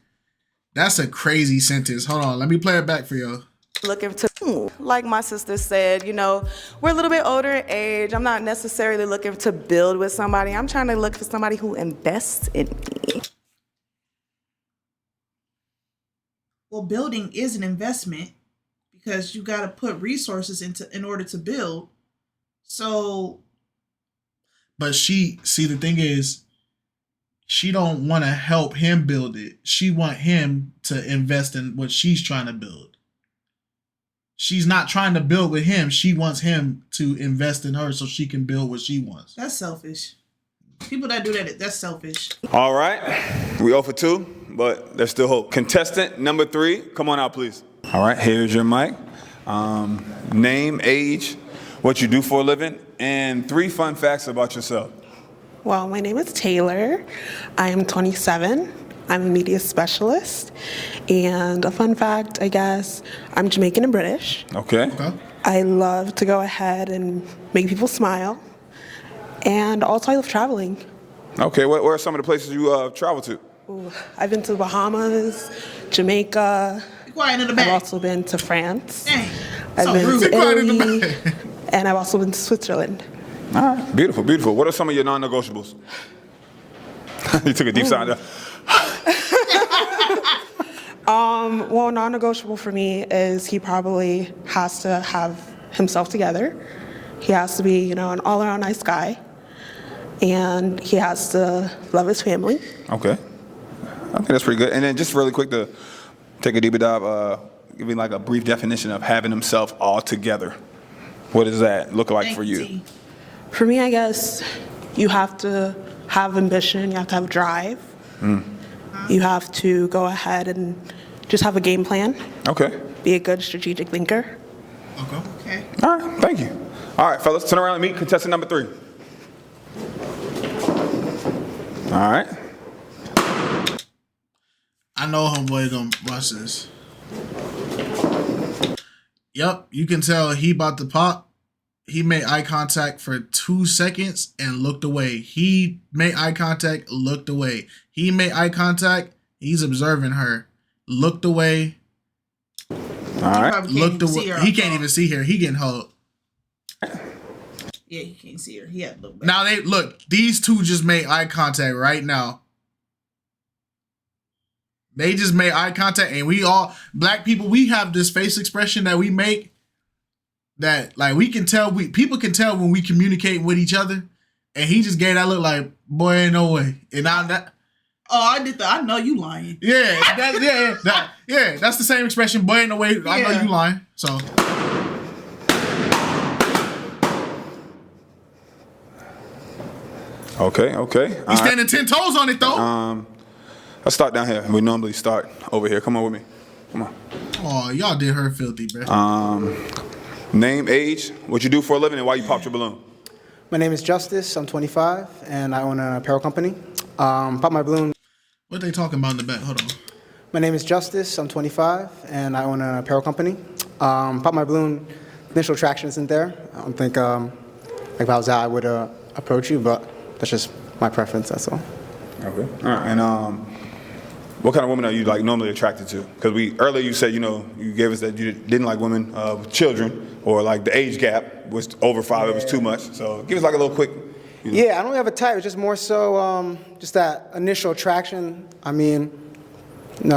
That's a crazy sentence. Hold on. Let me play it back for y'all. Looking to, like my sister said, we're a little bit older in age. I'm not necessarily looking to build with somebody. I'm trying to look for somebody who invests in me. Well, building is an investment because you got to put resources in order to build. So, but the thing is, she don't want to help him build it. She want him to invest in what she's trying to build. She's not trying to build with him. She wants him to invest in her so she can build what she wants. That's selfish. People that do that, that's selfish. All right. We 0 for 2, but there's still hope. Contestant number 3, come on out, please. All right, here's your mic. Name, age, what you do for a living, and 3 fun facts about yourself. Well, my name is Taylor. I am 27. I'm a media specialist. And a fun fact, I guess, I'm Jamaican and British. Okay. I love to go ahead and make people smile. And also I love traveling. Okay, where are some of the places you travel to? Ooh, I've been to the Bahamas, Jamaica. Be quiet in the back. I've also been to France. Dang. I've So been rude. to Be quiet in Italy, the back. and I've also been to Switzerland. All right, beautiful, beautiful. What are some of your non-negotiables? You took a deep sigh there. Well, non-negotiable for me is he probably has to have himself together. He has to be, an all-around nice guy. And he has to love his family. Okay. I think that's pretty good. And then just really quick to take a deeper dive, give me like a brief definition of having himself all together. What does that look like for you? For me, I guess you have to have ambition, you have to have drive. You have to go ahead and just have a game plan. Okay. Be a good strategic thinker. Okay. All right, thank you. All right, fellas, turn around and meet contestant number 3. All right. I know homeboy gonna watch this. Yep, you can tell he about to pop. He made eye contact for 2 seconds and looked away. He made eye contact, looked away. He made eye contact. He's observing her. Looked away. All right. Looked away. He can't even see her. He getting hugged. Yeah, he can't see her. He had to look back. Now these two just made eye contact right now. They just made eye contact, and we all, black people, we have this face expression that we make that, like, we can tell, people can tell when we communicate with each other, and he just gave that look like, boy, ain't no way. And now that, I know you lying. yeah, that's the same expression, boy, ain't no way, I know you lying. So. Okay. He's standing 10 toes on it, though. Let's start down here. We normally start over here. Come on with me. Come on. Oh, y'all did her filthy, bro. Name, age, what you do for a living, and why you popped your balloon. My name is Justice. I'm 25, and I own an apparel company. Pop my balloon. What they talking about in the back? Hold on. My name is Justice. I'm 25, and I own an apparel company. Pop my balloon. Initial attraction isn't there. I don't think like if I was out, I would approach you, but that's just my preference. That's all. Okay. All right. And what kind of woman are you like normally attracted to? Because earlier you said you gave us that you didn't like women with children, or like the age gap was over 5. It was too much. So give us like a little quick. Yeah, I don't have a type. It's just more so just that initial attraction. I mean, like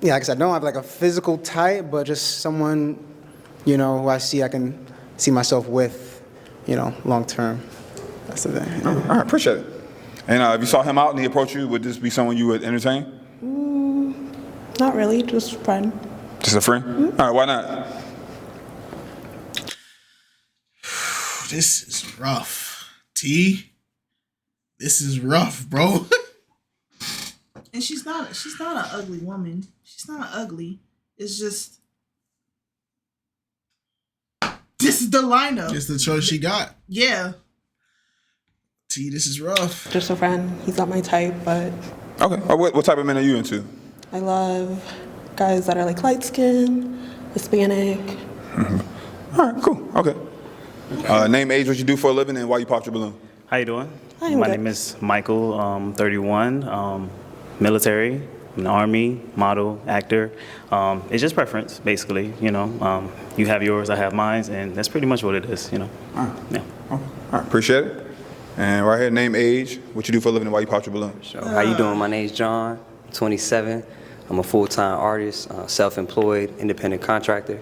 I said, I don't have like a physical type, but just someone, who I can see myself with, long term. That's the thing. All right, appreciate it. And if you saw him out and he approached you, would this be someone you would entertain? Not really, just friend. Just a friend? Mm-hmm. All right, why not? This is rough. T, this is rough, bro. And she's not an ugly woman. She's not ugly. It's just this is the lineup. It's the choice she got. Yeah. T, this is rough. Just a friend. He's not my type, but Okay. What type of men are you into? I love guys that are like light skin, Hispanic. Mm-hmm. All right, cool. Okay. Name, age, what you do for a living, and why you popped your balloon. How you doing? I'm My good. name is Michael, 31, military, an Army, model, actor. It's just preference, basically, You have yours, I have mine, and that's pretty much what it is, All right. Yeah. Okay. All right, appreciate it. And right here, name, age, what you do for a living, and why you popped your balloon. How you doing? My name's John, 27. I'm a full-time artist, self-employed, independent contractor.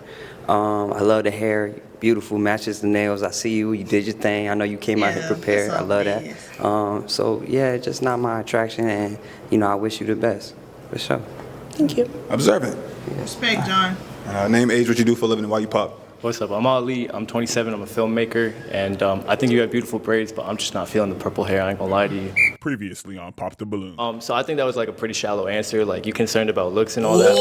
I love the hair, beautiful, matches the nails. I see you did your thing. I know you came out here prepared. I love that. So yeah, just not my attraction, and I wish you the best, for sure. Thank you. Observant. Respect, John. Name, age, what you do for a living, and why you pop. What's up? I'm Ali. I'm 27. I'm a filmmaker, and I think you have beautiful braids, but I'm just not feeling the purple hair. I ain't gonna lie to you. Previously on Pop the Balloon. So I think that was like a pretty shallow answer. Like, you concerned about looks and all that.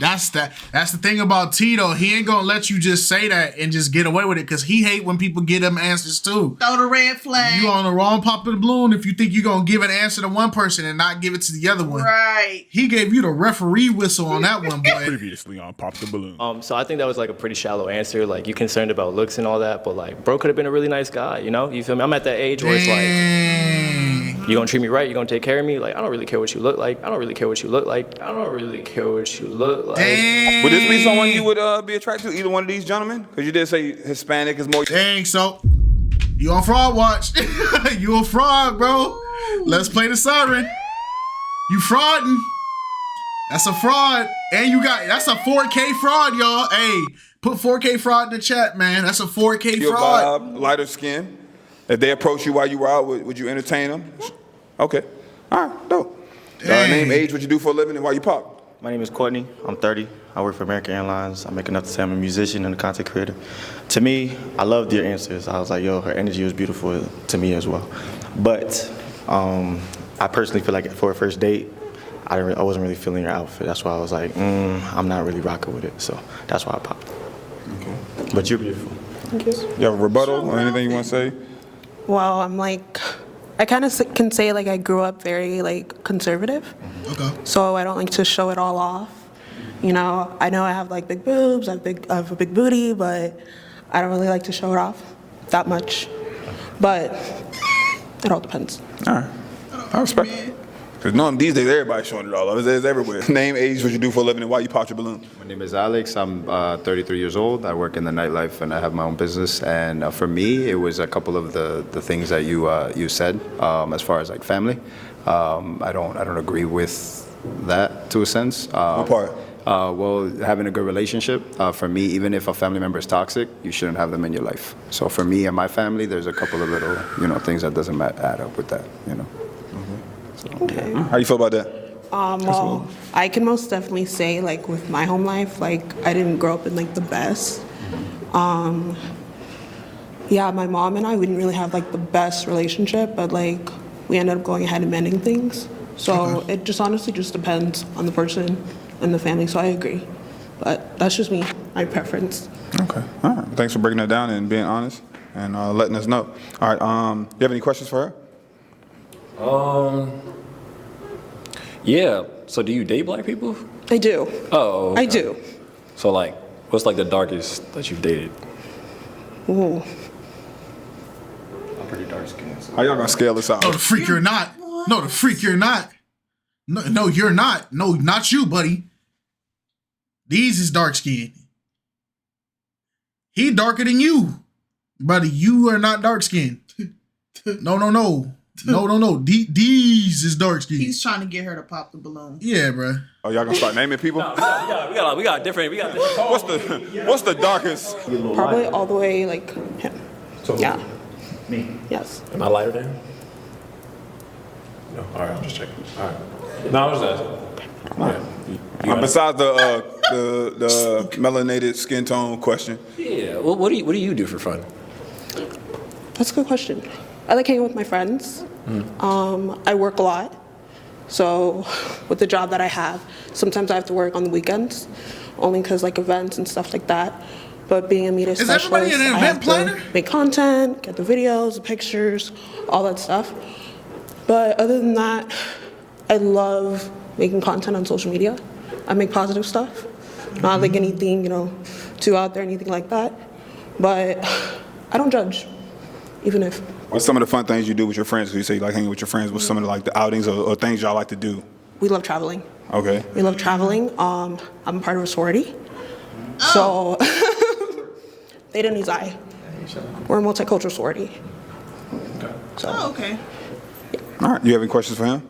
That's the thing about Tito. He ain't gonna let you just say that and just get away with it because he hate when people get them answers too. Throw the red flag. You on the wrong pop of the balloon if you think you're gonna give an answer to one person and not give it to the other one. Right. He gave you the referee whistle on that one, boy. Previously on Pop the Balloon. So I think that was like a pretty shallow answer. Like, you concerned about looks and all that, but like, bro could have been a really nice guy, you know? You feel me? I'm at that age where it's like, you gonna treat me right, you gonna take care of me. Like, I don't really care what you look like. I don't really care what you look like. I don't really care what you look like. Would this be someone you would be attracted to, either one of these gentlemen? Because you did say Hispanic is more. Dang, so you on fraud watch. You a fraud, bro. Let's play the siren. You frauding. That's a fraud. And that's a 4K fraud, y'all. Hey, put 4K fraud in the chat, man. That's a 4K Your fraud. vibe, lighter skin. If they approach you while you were out, would you entertain them? Okay. All right, dope. Name, age, what you do for a living, and why you pop? My name is Courtney. I'm 30. I work for American Airlines. I make enough to say I'm a musician and a content creator. To me, I loved your answers. I was like, yo, her energy was beautiful to me as well. But I personally feel like for a first date, I wasn't really feeling your outfit. That's why I was like, I'm not really rocking with it. So that's why I popped. Okay. But you're beautiful. Thank you. You have a rebuttal or anything you want to say? Well, I kind of can say like I grew up very like conservative. Okay. So I don't like to show it all off. You know I have like big boobs, I have a big booty, but I don't really like to show it off that much. But it all depends. All right. I respect it. Because these days, everybody's showing it all. It's everywhere. Name, age, what you do for a living, and why you pop your balloon. My name is Alex. I'm 33 years old. I work in the nightlife, and I have my own business. And for me, it was a couple of the things that you said as far as like family. I don't agree with that to a sense. What part? Well, having a good relationship. For me, even if a family member is toxic, you shouldn't have them in your life. So for me and my family, there's a couple of little things that doesn't add up with that. Okay. How you feel about that? Well, I can most definitely say like with my home life, like I didn't grow up in like the best. Yeah, my mom and I, we didn't really have like the best relationship, but like we ended up going ahead and mending things. So it just honestly just depends on the person and the family. So I agree, but that's just me, my preference. Okay. All right. Thanks for breaking that down and being honest and letting us know. All right. You have any questions for her? Yeah. So do you date black people? I do. Oh. Okay. I do. So like, what's like the darkest that you've dated? Ooh. I'm pretty dark skinned. So. How y'all gonna scale this out? No, the freak you're not. No, the freak you're not. No, you're not. No, not you, buddy. These is dark skinned. He darker than you, buddy. You are not dark skinned. No. These is dark skinned. He's trying to get her to pop the balloon. Yeah, bro. Oh, y'all gonna start naming people? No, we got different. What's the darkest? Probably all the way like him. So yeah. Me? Yes. Am I lighter than him? No. All right, I'm just checking. All right. No, I was just asking. Yeah. Besides the melanated skin tone question. Yeah. Well, what do you do for fun? That's a good question. I like hanging with my friends. I work a lot. So with the job that I have, sometimes I have to work on the weekends, only because like events and stuff like that. But being a media specialist, everybody an event planner? Make content, get the videos, the pictures, all that stuff. But other than that, I love making content on social media. I make positive stuff, not like anything, too out there, anything like that. But I don't judge, even if. What's some of the fun things you do with your friends? You say you like hanging with your friends. What's some of the outings or things y'all like to do? We love traveling. Okay. We love traveling. I'm a part of a sorority. So, Theta and Xi. We're a multicultural sorority. So. Oh, okay. All right. You have any questions for him?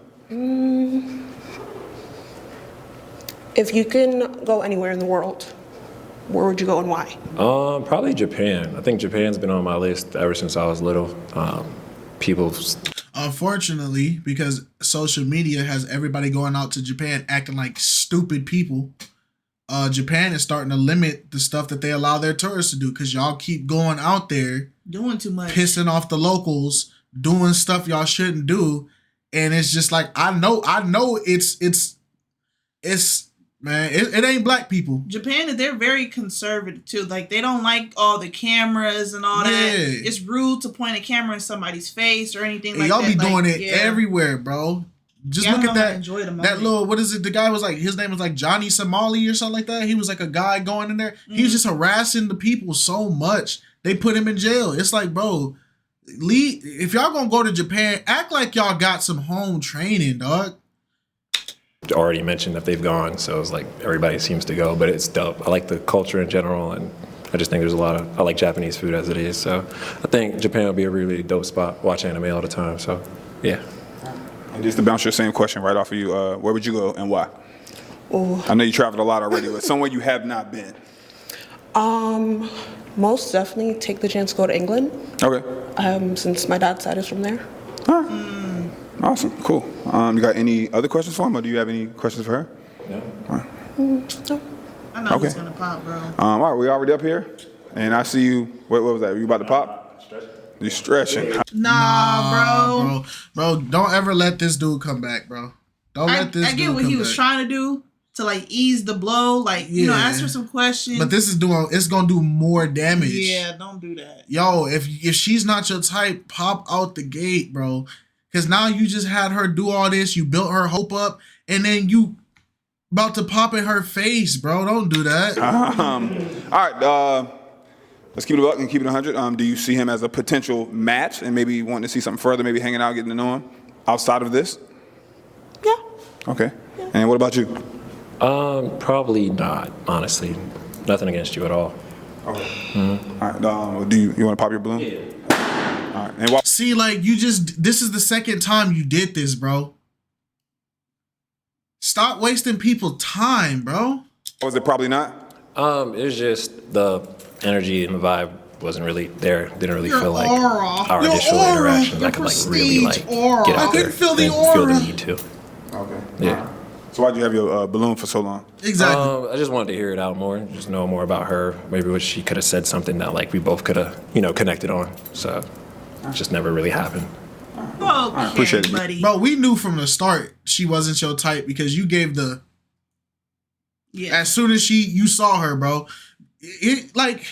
If you can go anywhere in the world, where would you go and why? Probably Japan. I think Japan's been on my list ever since I was little. Unfortunately, because social media has everybody going out to Japan acting like stupid people, Japan is starting to limit the stuff that they allow their tourists to do because y'all keep going out there doing too much, pissing off the locals, doing stuff y'all shouldn't do, and it's just like I know it's Man, it ain't black people. Japan, they're very conservative too. Like they don't like all the cameras and all that. It's rude to point a camera in somebody's face or anything like y'all that. Y'all be doing it everywhere, bro. Just look at that little, what is it? The guy was like, his name was like Johnny Somali or something like that. He was like a guy going in there. He was just harassing the people so much. They put him in jail. It's like, bro, if y'all gonna go to Japan, act like y'all got some home training, dog. Already mentioned that they've gone, so it's like everybody seems to go, but it's dope. I like the culture in general, and I just think there's a lot of, I like Japanese food as it is, so I think Japan would be a really dope spot. Watch anime all the time, so yeah. And just to bounce your same question right off of you, where would you go and why? I know you traveled a lot already, but somewhere you have not been. Most definitely take the chance to go to England. Okay. Since my dad's side is from there. All right. Awesome, cool. You got any other questions for him, or do you have any questions for her? No. All right. No. I know he's gonna pop, bro. All right, we already up here, and I see you. What was that? You about to pop? You stretching? Nah, bro. Don't ever let this dude come back, bro. Don't let this. I get what he was trying to do to like ease the blow, like you know, ask her some questions. But this is it's gonna do more damage. Yeah, don't do that. Yo, if she's not your type, pop out the gate, bro. Because now you just had her do all this, you built her hope up, and then you about to pop in her face, bro. Don't do that. All right, let's keep it up and keep it 100. Do you see him as a potential match and maybe wanting to see something further, maybe hanging out, getting to know him outside of this? Yeah. Okay. Yeah. And what about you? Probably not, honestly. Nothing against you at all. Okay. Mm-hmm. All right, do you want to pop your balloon? Yeah. All right. And see, like, this is the second time you did this, bro. Stop wasting people's time, bro. Was it probably not? It was just the energy and the vibe wasn't really there. Didn't really feel like our Your initial aura. interactions. Your I could like really like aura. get out I there. could feel the and aura. feel the need to. Okay. Yeah. So why'd you have your balloon for so long? Exactly. I just wanted to hear it out more, just know more about her. Maybe she could have said something that like we both could have, connected on. So it just never really happened. Okay, appreciate it, buddy. Bro, we knew from the start she wasn't your type because you gave the. Yeah. As soon as you saw her, bro, it like.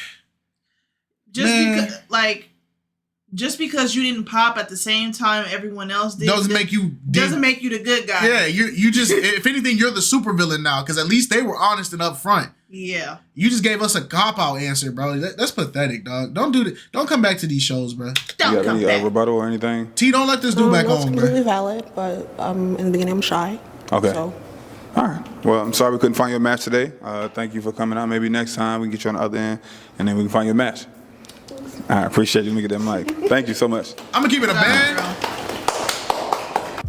Just because you didn't pop at the same time everyone else did doesn't make you the good guy. Yeah, you just if anything you're the supervillain now because at least they were honest and upfront. Yeah. You just gave us a cop out answer, bro. That's pathetic, dog. Don't do that. Don't come back to these shows, bro. You got any rebuttal or anything? T, don't let this dude back That's on, completely bro. valid, but in the beginning I'm shy. Okay. So. All right. Well, I'm sorry we couldn't find your match today. Thank you for coming out. Maybe next time we can get you on the other end, and then we can find your match. All right. Appreciate you. Let me get that mic. Thank you so much. I'm gonna keep it a band.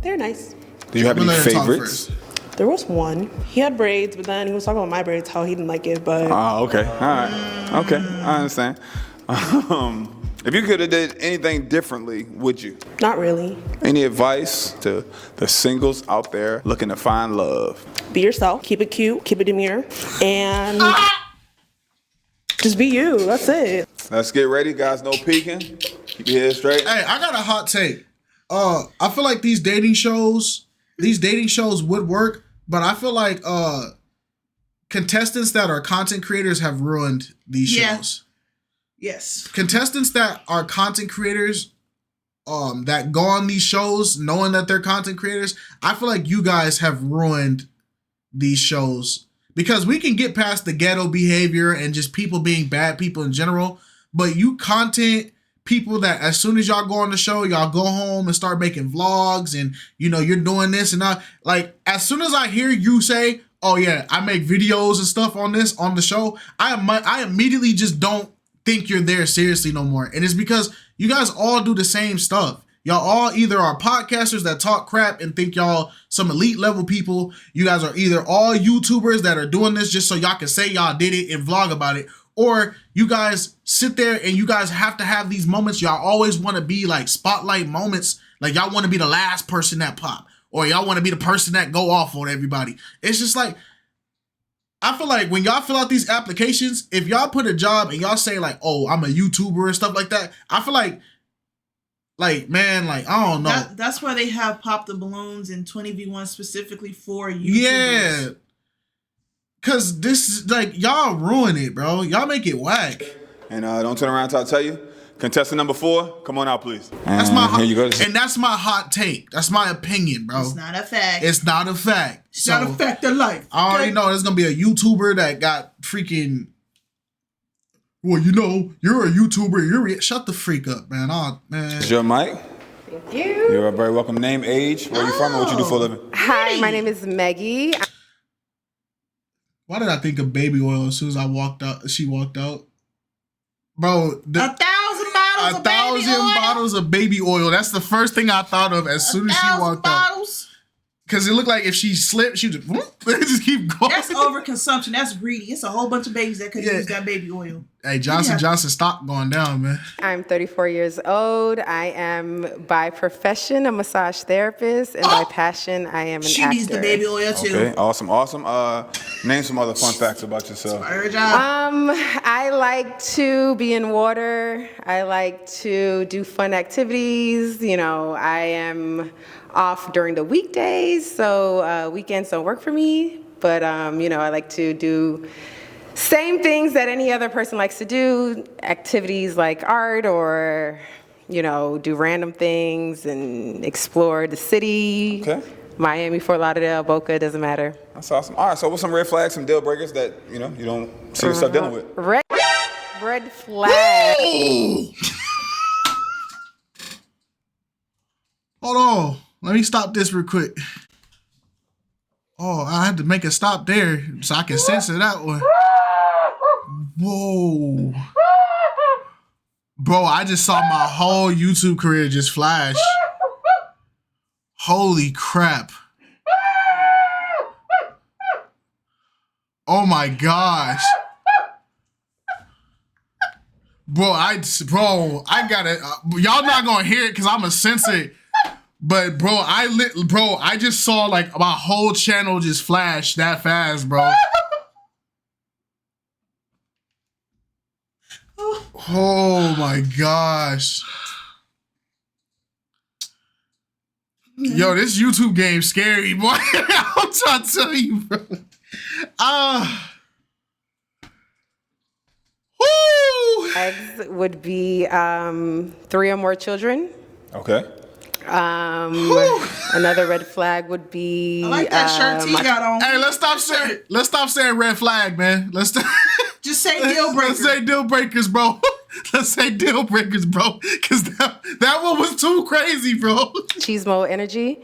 They're nice. Do you have any favorites? There was one. He had braids, but then he was talking about my braids, how he didn't like it, but... Oh, okay. All right. Okay. I understand. If you could have did anything differently, would you? Not really. Any advice to the singles out there looking to find love? Be yourself. Keep it cute. Keep it demure. And... just be you. That's it. Let's get ready, guys. No peeking. Keep your head straight. Hey, I got a hot take. I feel like these dating shows would work, but I feel like contestants that are content creators have ruined these shows. Yes. Contestants that are content creators that go on these shows knowing that they're content creators, I feel like you guys have ruined these shows because we can get past the ghetto behavior and just people being bad people in general, but you content people that as soon as y'all go on the show, y'all go home and start making vlogs and you're doing this and that. Like as soon as I hear you say, "Oh yeah, I make videos and stuff on the show," I immediately just don't think you're there seriously no more. And it's because you guys all do the same stuff. Y'all all either are podcasters that talk crap and think y'all some elite level people. You guys are either all YouTubers that are doing this just so y'all can say y'all did it and vlog about it. Or you guys sit there and you guys have to have these moments. Y'all always want to be like spotlight moments. Like y'all want to be the last person that pop. Or y'all want to be the person that go off on everybody. It's just like, I feel like when y'all fill out these applications, if y'all put a job and y'all say like, "Oh, I'm a YouTuber" and stuff like that, I feel like man, like I don't know. That's why they have Pop the Balloons and 20v1 specifically for YouTubers. Yeah. Cause this is like y'all ruin it, bro. Y'all make it whack. And don't turn around until I tell you. Contestant number 4, come on out, please. That's my here you go. and that's my hot take. That's my opinion, bro. It's not a fact. It's not a fact. It's not a fact of life. I already know there's gonna be a YouTuber that got freaking. Well, you know, you're a YouTuber. Shut the freak up, man. Oh, man. Is your mic? Thank you. You're very welcome. Name, age, where you from, and what you do for a living. Hi, my name is Maggie. Why did I think of baby oil as soon as I walked out? She walked out, bro. 1,000 bottles. 1,000 bottles of baby oil. That's the first thing I thought of as soon as she walked out. Because it looked like if she slipped, she would just keep going. That's overconsumption. That's greedy. It's a whole bunch of babies that could use that baby oil. Hey, Johnson stock going down, man. I'm 34 years old. I am by profession a massage therapist, and by passion, I am an actor. She needs the baby oil too. Okay, awesome. Name some other fun facts about yourself. I like to be in water. I like to do fun activities. You know, I am off during the weekdays, so weekends don't work for me. But you know, I like to do same things that any other person likes to do, activities like art or, you know, do random things and explore the city. Okay. Miami, Fort Lauderdale, Boca, doesn't matter. That's awesome. All right, so what's some red flags, some deal breakers that, you know, you don't see yourself dealing with? Red flag. Hold on. Let me stop this real quick. Oh, I had to make a stop there so I can censor that one. Whoa. Bro, I just saw my whole YouTube career just flash. Holy crap. Oh my gosh. Bro, I gotta, y'all not gonna hear it because I'm a censor it. But bro, I just saw like my whole channel just flash that fast, bro. Oh my gosh. Yo, this YouTube game's scary, boy. I'm trying to tell you, bro. Eggs would be 3 or more children. Okay. Another red flag would be. I like that shirt T got on. Hey, let's stop saying red flag, man. Just say deal breakers. Let's say deal breakers, bro. Let's say deal breakers, bro. Because that one was too crazy, bro. Cheese mode energy,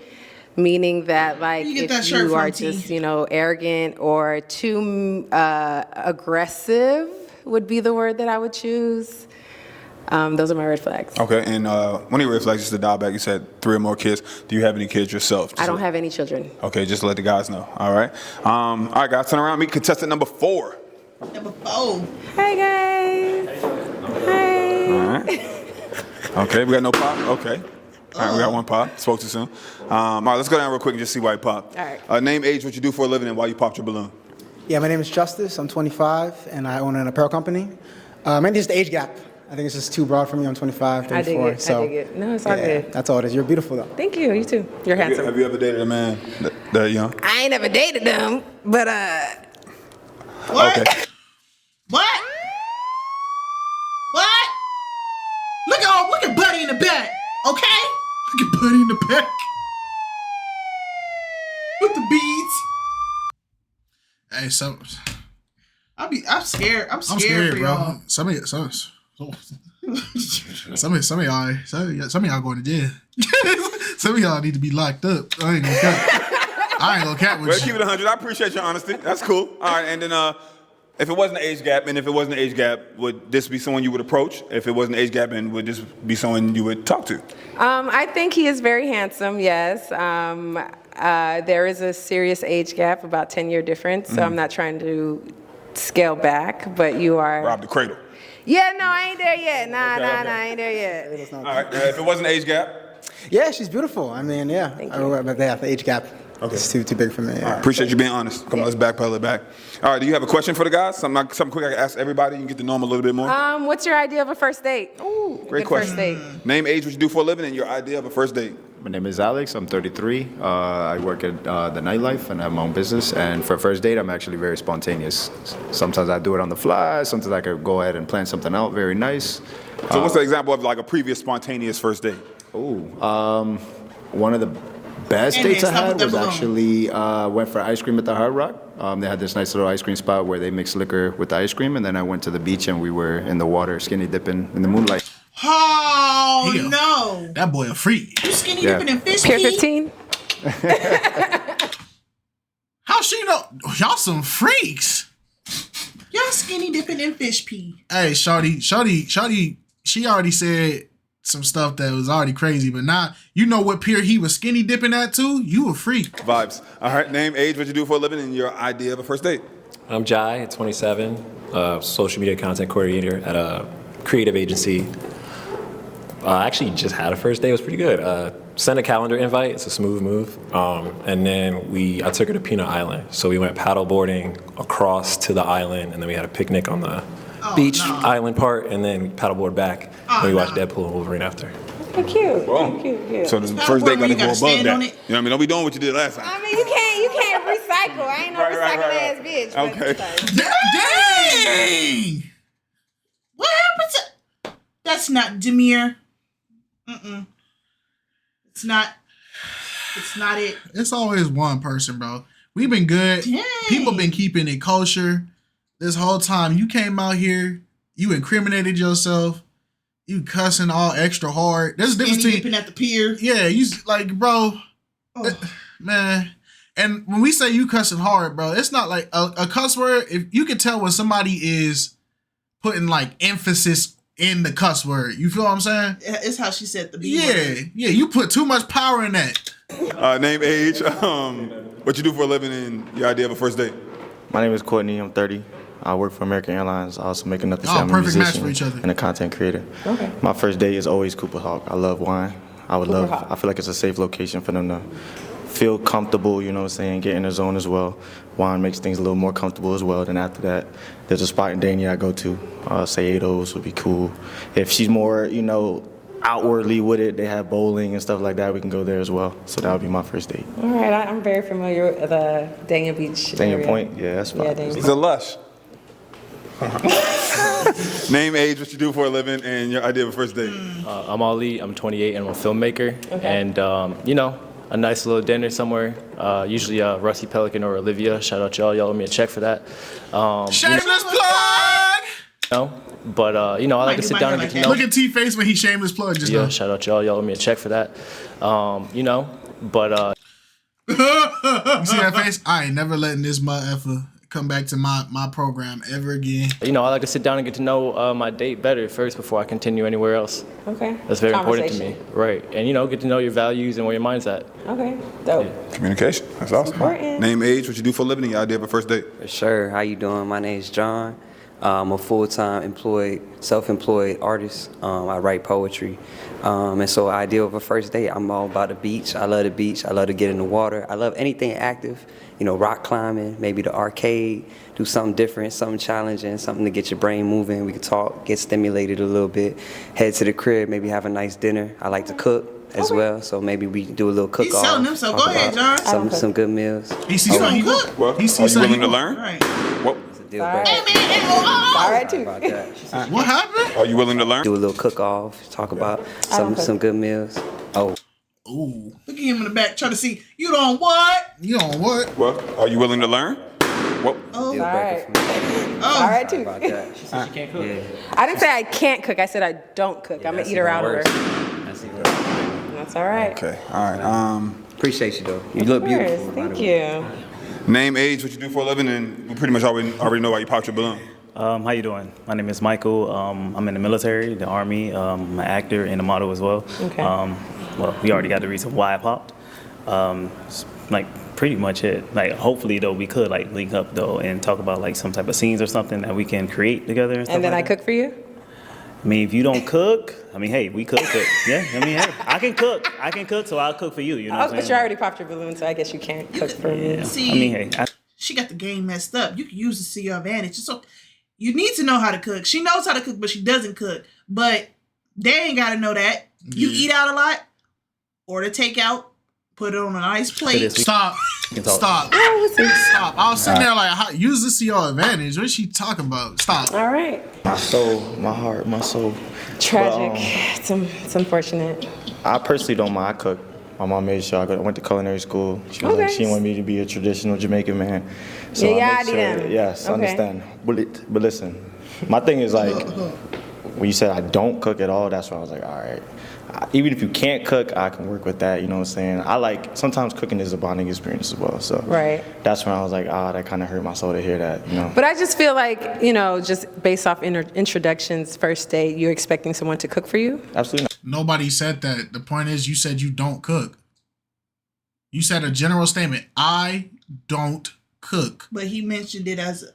meaning that like You get that if shirt you are from T. just arrogant or too aggressive would be the word that I would choose. Those are my red flags. Okay, and one of your red flags, just to dial back, you said 3 or more kids. Do you have any kids yourself? I don't have any children. Okay, just to let the guys know. All right. All right, guys, turn around. Meet contestant number 4. Number 4. Hi, guys. Hi. All right. Okay, we got no pop? Okay. All right, we got one pop. Spoke too soon. All right, let's go down real quick and just see why you popped. All right. Name, age, what you do for a living, and why you popped your balloon. Yeah, my name is Justice. I'm 25, and I own an apparel company. Maybe just the age gap. I think it's just too broad for me. I'm 25, 34. I dig it. So, I dig it. No, it's all good. That's all it is. You're beautiful, though. Thank you. You too. You're handsome. Have you ever dated a man that young? I ain't never dated them, but What? Okay. What? Look at Buddy in the back. Okay? Look at Buddy in the back. With the beads. Hey, I'm scared. I'm scared for bro. y'all. Some of y'all going to jail. Some of y'all need to be locked up. I ain't gonna cap with Well, you. keep it 100. I appreciate your honesty. That's cool. All right, and then if it wasn't an age gap, would this be someone you would approach? If it wasn't an age gap, and would this be someone you would talk to? I think he is very handsome, yes. There is a serious age gap, about 10-year difference, so I'm not trying to scale back, but you are... Rob the cradle. Yeah, no, I ain't there yet. Nah, I ain't there yet. All right, if it wasn't an age gap? Yeah, she's beautiful. I mean, yeah. Thank you. But yeah, the age gap. Okay. It's too big for me. Yeah. All right, appreciate you being honest. Come on, let's backpedal it back. All right, do you have a question for the guys? Something quick I can ask everybody. You can get to know them a little bit more. What's your idea of a first date? Ooh, Great good question. First date. Name, age, what you do for a living, and your idea of a first date. My name is Alex. I'm 33. I work at the nightlife and I have my own business. And for a first date, I'm actually very spontaneous. Sometimes I do it on the fly. Sometimes I could go ahead and plan something out very nice. So what's the example of like a previous spontaneous first date? One of the best dates I had was actually went for ice cream at the Hard Rock. They had this nice little ice cream spot where they mix liquor with the ice cream, and then I went to the beach and we were in the water skinny dipping in the moonlight. Oh, no. That boy a freak. You skinny dipping in fish Pier pee? 15? How she know? Y'all some freaks. Y'all skinny dipping in fish pee. Hey, Shawty, she already said some stuff that was already crazy, but now you know what pier he was skinny dipping at too? You a freak. Vibes. All right, name, age, what you do for a living, and your idea of a first date. I'm Jai, at 27, social media content coordinator at a creative agency. I actually just had a first date. It was pretty good. Sent a calendar invite. It's a smooth move. And then I took her to Peanut Island. So we went paddle boarding across to the island, and then we had a picnic on the beach island part, and then paddleboard back. And we watched Deadpool and Wolverine after. Okay, cute. Boom. Cute. So the first date got to go above that. You know what I mean? Don't be doing what you did last time. I mean, you can't recycle. I ain't no recycle ass bitch. Okay. Dang! What happened to... That's not Demir. It's not it. It's always one person, bro. We've been good. Dang. People been keeping it kosher this whole time. You came out here, you incriminated yourself, you cussing all extra hard. There's a difference between dipping at the pier. Yeah, you like, bro, man. And when we say you cussing hard, bro, it's not like a cuss word. If you can tell when somebody is putting like emphasis in the cuss word, you feel what I'm saying? It's how she said the B word. Yeah, you put too much power in that. Name, age, what you do for a living, and your idea of a first date. My name is Courtney. I'm 30. I work for American Airlines. I also make enough to say I'm a perfect match musician for each other. and a content creator. Okay. My first date is always Cooper Hawk. I love wine. I Cooper Hawk. feel like it's a safe location for them to feel comfortable, you know what I'm saying, get in the zone as well. Wine makes things a little more comfortable as well. Then after that, there's a spot in Dania I go to. Say Ados would be cool. If she's more, outwardly with it, they have bowling and stuff like that. We can go there as well. So that would be my first date. All right, I'm very familiar with the Dania Beach Dania area. Point, yeah, that's fine. Yeah, Dania It's a lush. Name, age, what you do for a living, and your idea of a first date. I'm Ali. I'm 28, and I'm a filmmaker. Okay. And a nice little dinner somewhere. Usually Rusty Pelican or Olivia. Shout out y'all. Y'all owe me a check for that. Shameless plug. But I like to sit down and get to know. Look at T face when he shameless plug just now. Shout out y'all. Y'all owe me a check for that. But. You see that face? I ain't never letting this motherfucker come back to my program ever again. I like to sit down and get to know my date better first before I continue anywhere else. Okay. That's very important to me. Right. And, get to know your values and where your mind's at. Okay. Dope. Communication. That's awesome. Important. Name, age, what you do for a living, and your idea of a first date. Sure. How you doing? My name's John. I'm a full-time self-employed artist. I write poetry. And so idea of a first date, I'm all about the beach. I love the beach. I love to get in the water. I love anything active, rock climbing, maybe the arcade, do something different, something challenging, something to get your brain moving. We could talk, get stimulated a little bit, head to the crib, maybe have a nice dinner. I like to cook as well, so maybe we do a little cook-off. He's selling them, so go ahead, John. Some good meals. He sees something he cook. Well, are you willing to learn? Right. What? Deal breaker. All right, too. What happened? Are you willing to learn? Do a little cook-off, talk about some good meals. Oh. Ooh. Look at him in the back trying to see, you don't what? You on what? Well, are you willing to learn? What? Oh, Deal all breaker right. for me. All right, too. About that. She said she can't cook. Yeah. I didn't say I can't cook. I said I don't cook. I'm an That's eater even outer. worse. That's even worse. That's all right. Okay. All right. Appreciate you though. You look Of course. beautiful. Thank you. Name, age, what you do for a living, and we pretty much already know why you popped your balloon. How you doing? My name is Michael. I'm in the military, the Army. I'm an actor and a model as well. Okay. Well, we already got the reason why I popped. It's pretty much it. Hopefully though, we could link up though and talk about some type of scenes or something that we can create together. And stuff And then I like that. cook for you? I mean, if you don't cook, hey, we could cook. Yeah, hey, I can cook, so I'll cook for you. You know what I'm But saying? you already popped your balloon, so I guess you can't cook for me. Yeah. See, she got the game messed up. You can use this to your advantage. So you need to know how to cook. She knows how to cook, but she doesn't cook. But they ain't got to know that. You eat out a lot? order takeout, put it on a nice plate. Stop. Stop. Stop. I was sitting there like, use this to your advantage. What is she talking about? Stop. All right. My soul, my heart, my soul. Tragic. But, It's unfortunate. I personally don't mind. I cook. My mom made sure I went to culinary school. She was like, she wanted me to be a traditional Jamaican man. So I make sure, yes, understand. But listen, my thing is like, when you said I don't cook at all, that's when I was like, all right. Even if you can't cook, I can work with that. You know what I'm saying? Sometimes cooking is a bonding experience as well. So that's when I was like, that kind of hurt my soul to hear that. You know. But I just feel like, just based off introductions, first date, you're expecting someone to cook for you? Absolutely not. Nobody said that. The point is, you said you don't cook. You said a general statement. I don't cook. But he mentioned it as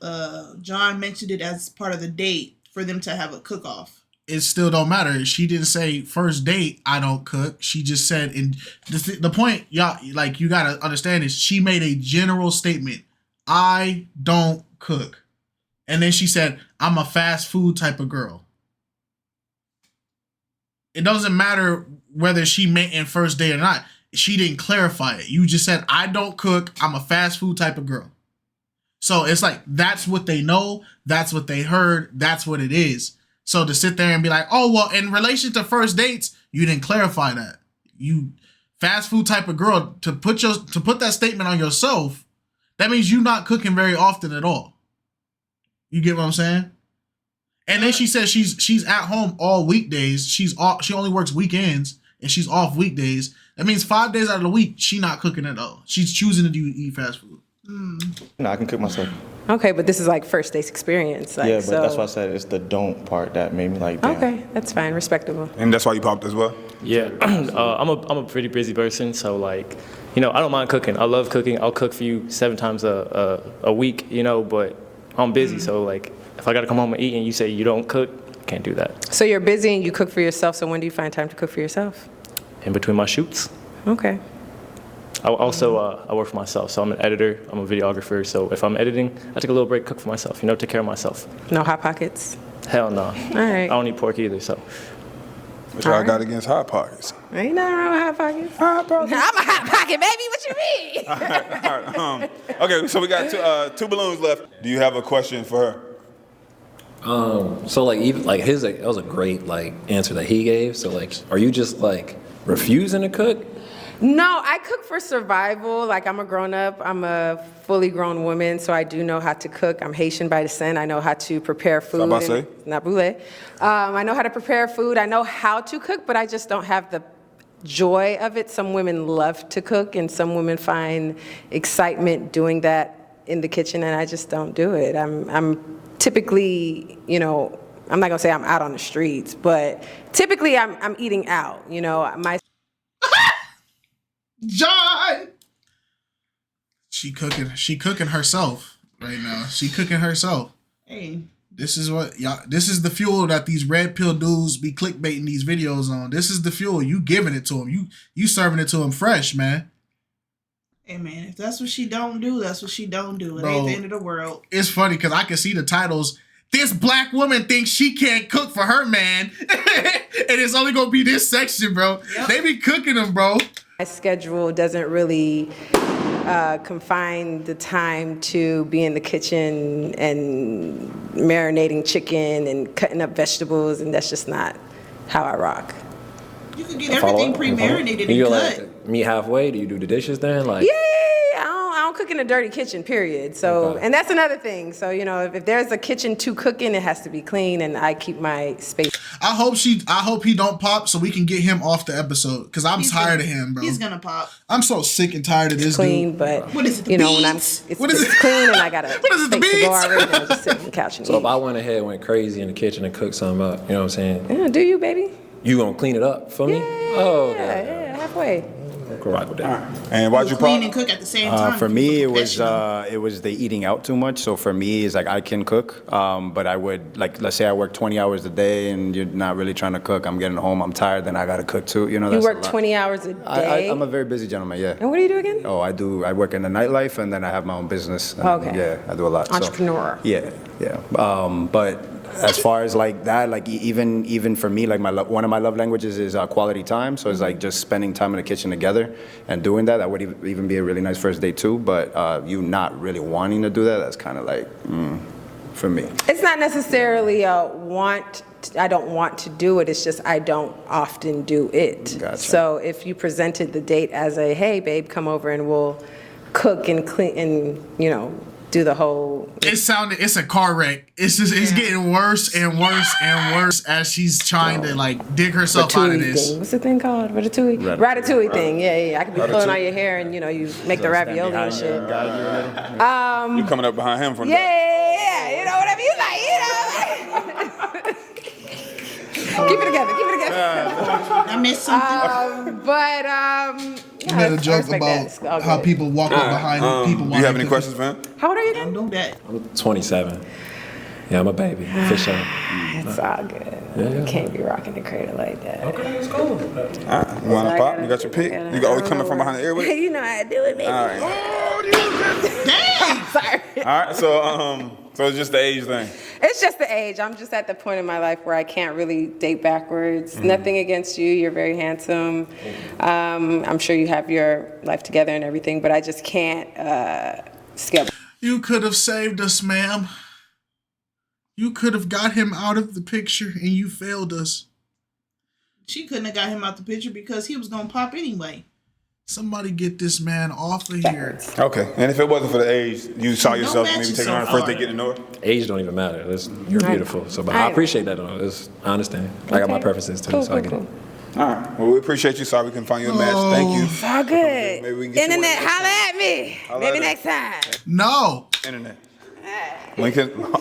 John mentioned it as part of the date for them to have a cook-off. It still don't matter. She didn't say first date, I don't cook. She just said, and the point, y'all, like, you gotta understand is she made a general statement. I don't cook. And then she said, I'm a fast food type of girl. It doesn't matter whether she meant in first date or not. She didn't clarify it. You just said, I don't cook. I'm a fast food type of girl. So it's like, that's what they know. That's what they heard. That's what it is. So to sit there and be like, oh, well, in relation to first dates, you didn't clarify that. You fast food type of girl, to put that statement on yourself, that means you're not cooking very often at all. You get what I'm saying? And then she says she's at home all weekdays. She only works weekends and she's off weekdays. That means 5 days out of the week, she's not cooking at all. She's choosing to eat fast food. No, I can cook myself. Okay, but this is like first date's experience. Like, yeah, but that's why I said it's the don't part that made me like, damn. Okay, that's fine, respectable. And that's why you popped as well? Yeah, I'm a pretty busy person, so like, I don't mind cooking. I love cooking. I'll cook for you 7 times a week, but I'm busy, so like, if I gotta come home and eat and you say you don't cook, I can't do that. So you're busy and you cook for yourself, so when do you find time to cook for yourself? In between my shoots. Okay. I work for myself, so I'm an editor, I'm a videographer, so if I'm editing, I take a little break, cook for myself, take care of myself. No Hot Pockets? Hell no. All right. I don't eat pork either, so. What y'all got against Hot Pockets? Ain't nothing wrong with Hot Pockets. Hot Pockets. I'm a Hot Pocket, baby, what you mean? All right. Okay, so we got two balloons left. Do you have a question for her? So like even like that was a great like answer that he gave. So like, are you just like refusing to cook? No, I cook for survival. Like, I'm a grown-up. I'm a fully grown woman, so I do know how to cook. I'm Haitian by descent. I know how to prepare food. Nabule. I know how to prepare food. I know how to cook, but I just don't have the joy of it. Some women love to cook, and some women find excitement doing that in the kitchen, and I just don't do it. I'm typically, I'm not gonna say I'm out on the streets, but typically I'm eating out. My John, she cooking herself right now. She cooking herself. Hey, this is the fuel that these red pill dudes be clickbaiting these videos on. This is the fuel. You giving it to them. You serving it to them fresh, man. Hey man, if that's what she don't do, that's what she don't do. It Bro, ain't the end of the world. It's funny because I can see the titles. This black woman thinks she can't cook for her man. And it's only gonna be this section, bro. Yep. They be cooking them, bro. My schedule doesn't really confine the time to be in the kitchen and marinating chicken and cutting up vegetables, and that's just not how I rock. You can get everything pre-marinated and cut. Like meet halfway? Do you do the dishes then? Like yeah. I don't cook in a dirty kitchen, period. So, and that's another thing. So, if there's a kitchen to cook in, it has to be clean, and I keep my space. I hope he don't pop so we can get him off the episode because I'm tired of him, bro. He's gonna pop. I'm so sick and tired of this clean, dude. But what is it? When it's clean and I got a steak to go already, and I just sit on the couch and so eat. if I went ahead and went crazy in the kitchen and cooked something up, you know what I'm saying? Yeah, do you, baby? You gonna clean it up for me? Oh, yeah, halfway. Rock with that. And why'd you clean and cook at the same time? For me, it was the eating out too much. So for me, it's like I can cook, but I would let's say I work 20 hours a day and you're not really trying to cook. I'm getting home, I'm tired, then I gotta cook too. You that's work 20 hours a day. I'm a very busy gentleman. Yeah. And what do you do again? Oh, I work in the nightlife and then I have my own business. And okay. Yeah, I do a lot. Entrepreneur. So, yeah. But as far as like that, like even for me, like one of my love languages is quality time. So it's like just spending time in the kitchen together and doing that. That would even be a really nice first date too. But you not really wanting to do that, that's kind of like for me. It's not necessarily a want. I don't want to do it. It's just I don't often do it. Gotcha. So if you presented the date as a, hey babe, come over and we'll cook and clean and do the whole. It's a car wreck. It's getting worse and worse and worse as she's trying to like dig herself out of this. Thing. What's the thing called? Ratatouille. Ratatouille thing. Yeah. I could be pulling on your hair and you make the ravioli and shit. You coming up behind him from the yeah. Whatever you like. Keep it together. I missed something. You made a joke about how people walk up behind people. Do you have any questions for him? How old are you again? Don't do that. I'm 27. Yeah, I'm a baby, for sure. It's all good. You can't be rocking the cradle like that. Okay, let's go. All right, you want to pop? You got your pick? You always coming from behind the ear with it? You know how I do it, baby. All right. Dang! Sorry. All right, so it's just the age thing. It's just the age. I'm just at the point in my life where I can't really date backwards. Nothing against you. You're very handsome. I'm sure you have your life together and everything, but I just can't skip. You could have saved us, ma'am. You could have got him out of the picture and you failed us. She couldn't have got him out the picture because he was going to pop anyway. Somebody get this man off of here. Okay, and if it wasn't for the age, you saw yourself maybe taking her on the first day getting to know her? Age don't even matter. You're beautiful. So, but I appreciate that though. I understand. I got my preferences too, so I get it. All right. Well, we appreciate you. Sorry we couldn't find you a match. Thank you. It's all good. Maybe we can get Internet, you holla at me. Maybe next time. No. Internet.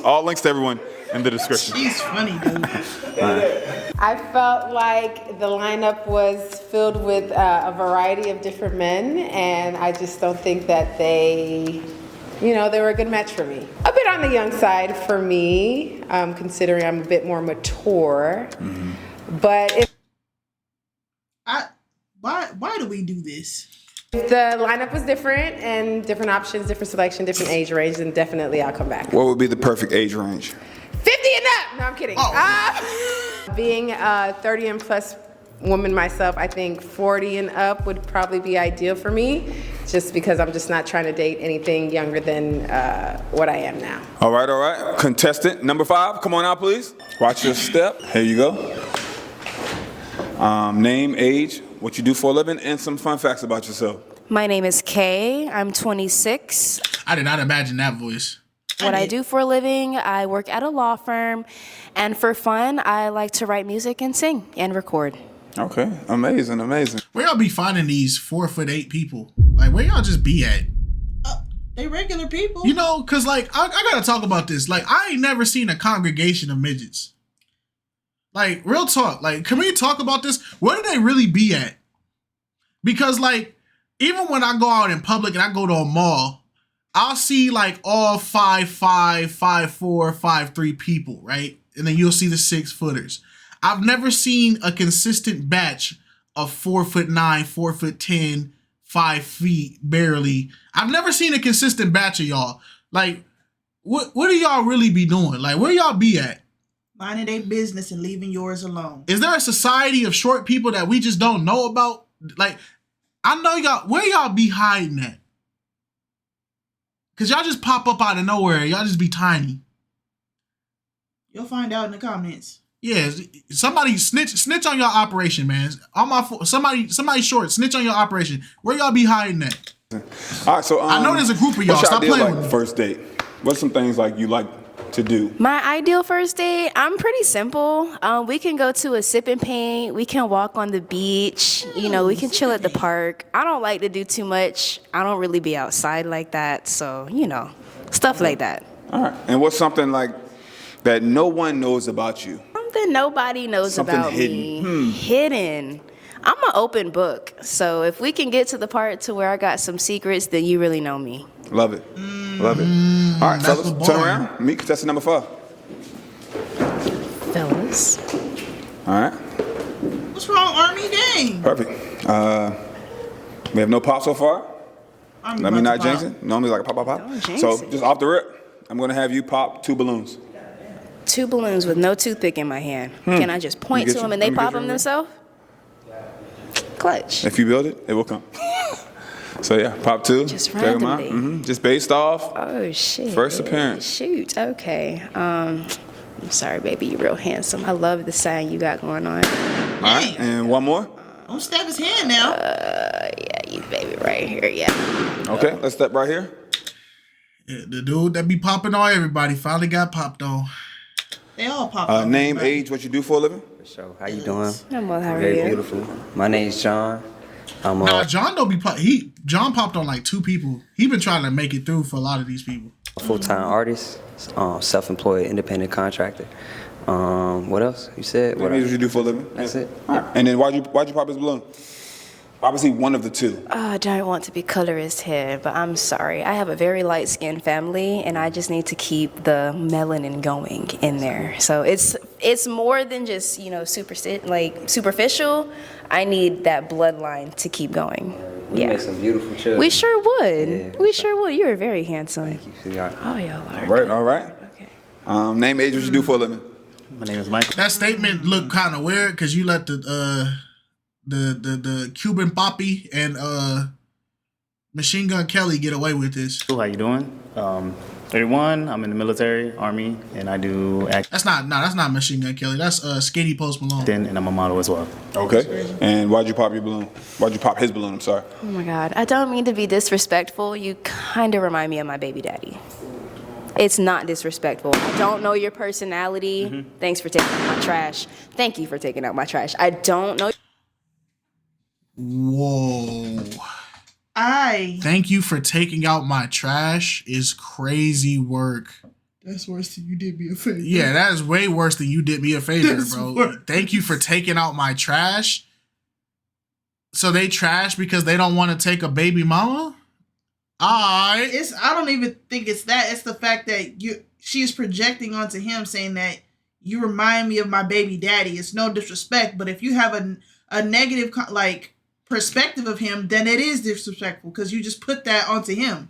All links to everyone in the description. She's funny, dude. I felt like the lineup was filled with a variety of different men, and I just don't think that they were a good match for me. A bit on the young side for me, considering I'm a bit more mature. But why do we do this? If the lineup was different and different options, different selection, different age range, then definitely I'll come back. What would be the perfect age range? 50 and up! No, I'm kidding. Being a 30 and plus woman myself, I think 40 and up would probably be ideal for me, just because I'm just not trying to date anything younger than what I am now. All right. Contestant number 5, come on out, please. Watch your step. Here you go. Name, age, what you do for a living, and some fun facts about yourself. My name is Kay. I'm 26. I did not imagine that voice. What I do for a living, I work at a law firm, and for fun, I like to write music and sing and record. Okay, amazing. Where y'all be finding these 4'8" people? Like, where y'all just be at? They regular people. Cause like I gotta talk about this. Like, I ain't never seen a congregation of midgets. Like, real talk. Like, can we talk about this? Where do they really be at? Because like, even when I go out in public and I go to a mall, I'll see like all 5'5", 5'4", 5'3" people, right? And then you'll see the 6-footers. I've never seen a consistent batch of 4'9", 4'10", 5 feet barely. I've never seen a consistent batch of y'all. Like, what do y'all really be doing? Like, where y'all be at? Minding their business and leaving yours alone. Is there a society of short people that we just don't know about? Like, I know y'all, where y'all be hiding at? Cause y'all just pop up out of nowhere. Y'all just be tiny. You'll find out in the comments. Yeah, somebody snitch on your operation, man. Somebody short, snitch on your operation. Where y'all be hiding at? All right, so I know there's a group of y'all. What's Stop your playing ideal, with me. first date? What's some things like you like to do? My ideal first date, I'm pretty simple. We can go to a sip and paint. We can walk on the beach. We can chill at the park. I don't like to do too much. I don't really be outside like that. So, stuff like that. All right. And what's something like that no one knows about you? Something nobody knows about me. Hidden. I'm an open book. So if we can get to the part to where I got some secrets, then you really know me. Love it. Love it. All right, fellas, turn around. Meet contestant number 5. Fellas. All right. What's wrong, Army? Dang. Perfect. We have no pop so far. Let me not jinx it. Normally like a pop. Don't jinx So it. just off the rip, I'm going to have you pop 2 balloons. 2 balloons with no toothpick in my hand. Can I just point to them and they pop them themselves? Clutch. If you build it, it will come. So yeah, pop 2. Just check 'em out. randomly. Just based off Oh, shit. first appearance. Shoot, okay. I'm sorry, baby, you're real handsome. I love the sign you got going on. All right, and one more. Don't stab his hand now. Yeah, you baby right here, yeah. Okay, let's step right here. Yeah, the dude that be popping on everybody finally got popped on. They all pop on. Name, age, what you do for a living? For sure. How you doing? I'm well, how are Very you? beautiful. My name's John. I'm Nah, John don't be John popped on like 2 people. He been trying to make it through for a lot of these people. a full-time artist, self-employed independent contractor. What else? You said? What age, what you do for a living? That's it. All right. And then why'd you pop his balloon? Obviously one of the 2. I don't want to be colorist here, but I'm sorry. I have a very light-skinned family, and I just need to keep the melanin going in there. So it's more than just superficial. I need that bloodline to keep going. We make some beautiful children. We sure would. Yeah, we sure would. You're very handsome. Thank you, sweetheart. Oh, y'all are. All right. Okay. Name, age, what you do for a living? My name is Michael. That statement looked kind of weird because you let the Cuban Poppy and Machine Gun Kelly get away with this. How you doing? 31. I'm in the military, Army, and I do act. That's not Machine Gun Kelly. That's Skinny Post Malone. And I'm a model as well. Okay. And why'd you pop your balloon? Why'd you pop his balloon? I'm sorry. Oh my God. I don't mean to be disrespectful. You kind of remind me of my baby daddy. It's not disrespectful. I don't know your personality. Thanks for taking out my trash. Thank you for taking out my trash. I don't know. Whoa. Thank you for taking out my trash is crazy work. That's worse than you did me a favor. Yeah, that is way worse than you did me a favor, That's bro. worse. Thank you for taking out my trash. So they trash because they don't want to take a baby mama? I don't even think it's that. It's the fact that she's projecting onto him saying that you remind me of my baby daddy. It's no disrespect, but if you have a negative perspective of him, then it is disrespectful because you just put that onto him.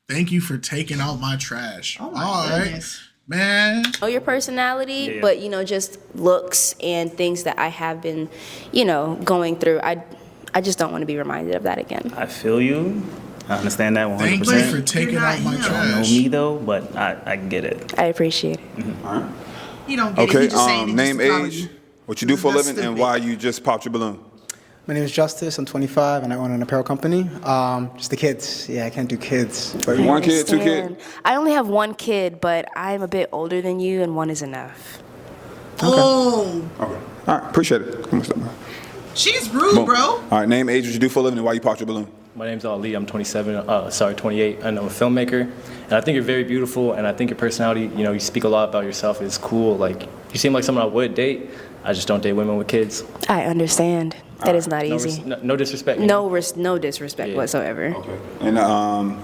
Thank you for taking out my trash. Oh my goodness. Man. Know your personality, Yeah. but just looks and things that I have been, going through. I just don't want to be reminded of that again. I feel you. I understand that 100%. Thank you for taking out my I don't know trash. me though, but I get it. I appreciate it. All right. He don't get it. Okay. He just saying it Name, just to follow age, you. what you do for a That's living, and stupid. why you just popped your balloon. My name is Justice. I'm 25, and I own an apparel company. Just the kids. Yeah, I can't do kids. But One kid, 2 kids. And I only have 1 kid, but I'm a bit older than you, and 1 is enough. Oh, Okay. All right. Appreciate it. Come on, step back. she's rude, Boom. bro. All right. Name, age, what you do for a living, and why you popped your balloon. My name's Ali. I'm 28, and I'm a filmmaker. And I think you're very beautiful, and I think your personality, you speak a lot about yourself. It's cool. Like, you seem like someone I would date. I just don't date women with kids. I understand. That is not easy. No disrespect. No disrespect whatsoever. Okay. And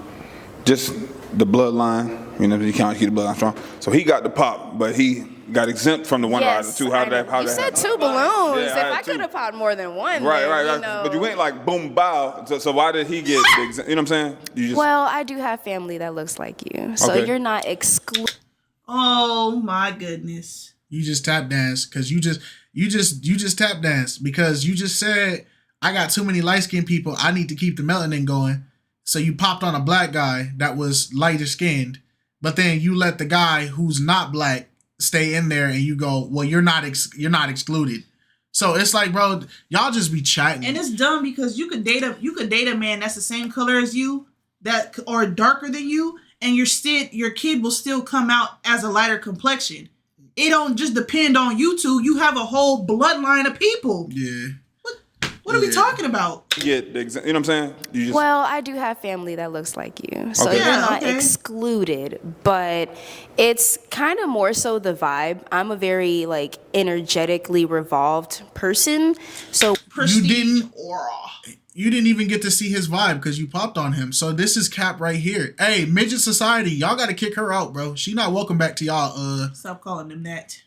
just the bloodline, you can't keep the bloodline strong. So he got the pop, but he got exempt from the one out of the 2. How did that? You said 2 balloons. Yeah, I had if I 2. could have popped more than 1, Right, then, right. But you went like boom, bow. So why did he get the exempt? You know what I'm saying? You just, Well, I do have family that looks like you, so Okay. you're not excluded. Oh my goodness. You just tap dance because you just tap dance because you just said I got too many light skinned people. I need to keep the melanin going. So you popped on a black guy that was lighter skinned, but then you let the guy who's not black stay in there, and you go, well, you're not excluded. So it's like, bro, y'all just be chatting. And it's dumb because you could date a man that's the same color as you, or darker than you, and your kid will still come out as a lighter complexion. It don't just depend on you two. You have a whole bloodline of people. Yeah. What are we talking about? get the exempt. You know what I'm saying? You just, Well, I do have family that looks like you, so Okay. you're Yeah, not okay. excluded. But it's kind of more so the vibe. I'm a very energetically revolved person, so You didn't even get to see his vibe because you popped on him. So this is Cap right here. Hey, Midget Society, y'all got to kick her out, bro. She not welcome back to y'all. Stop calling him that.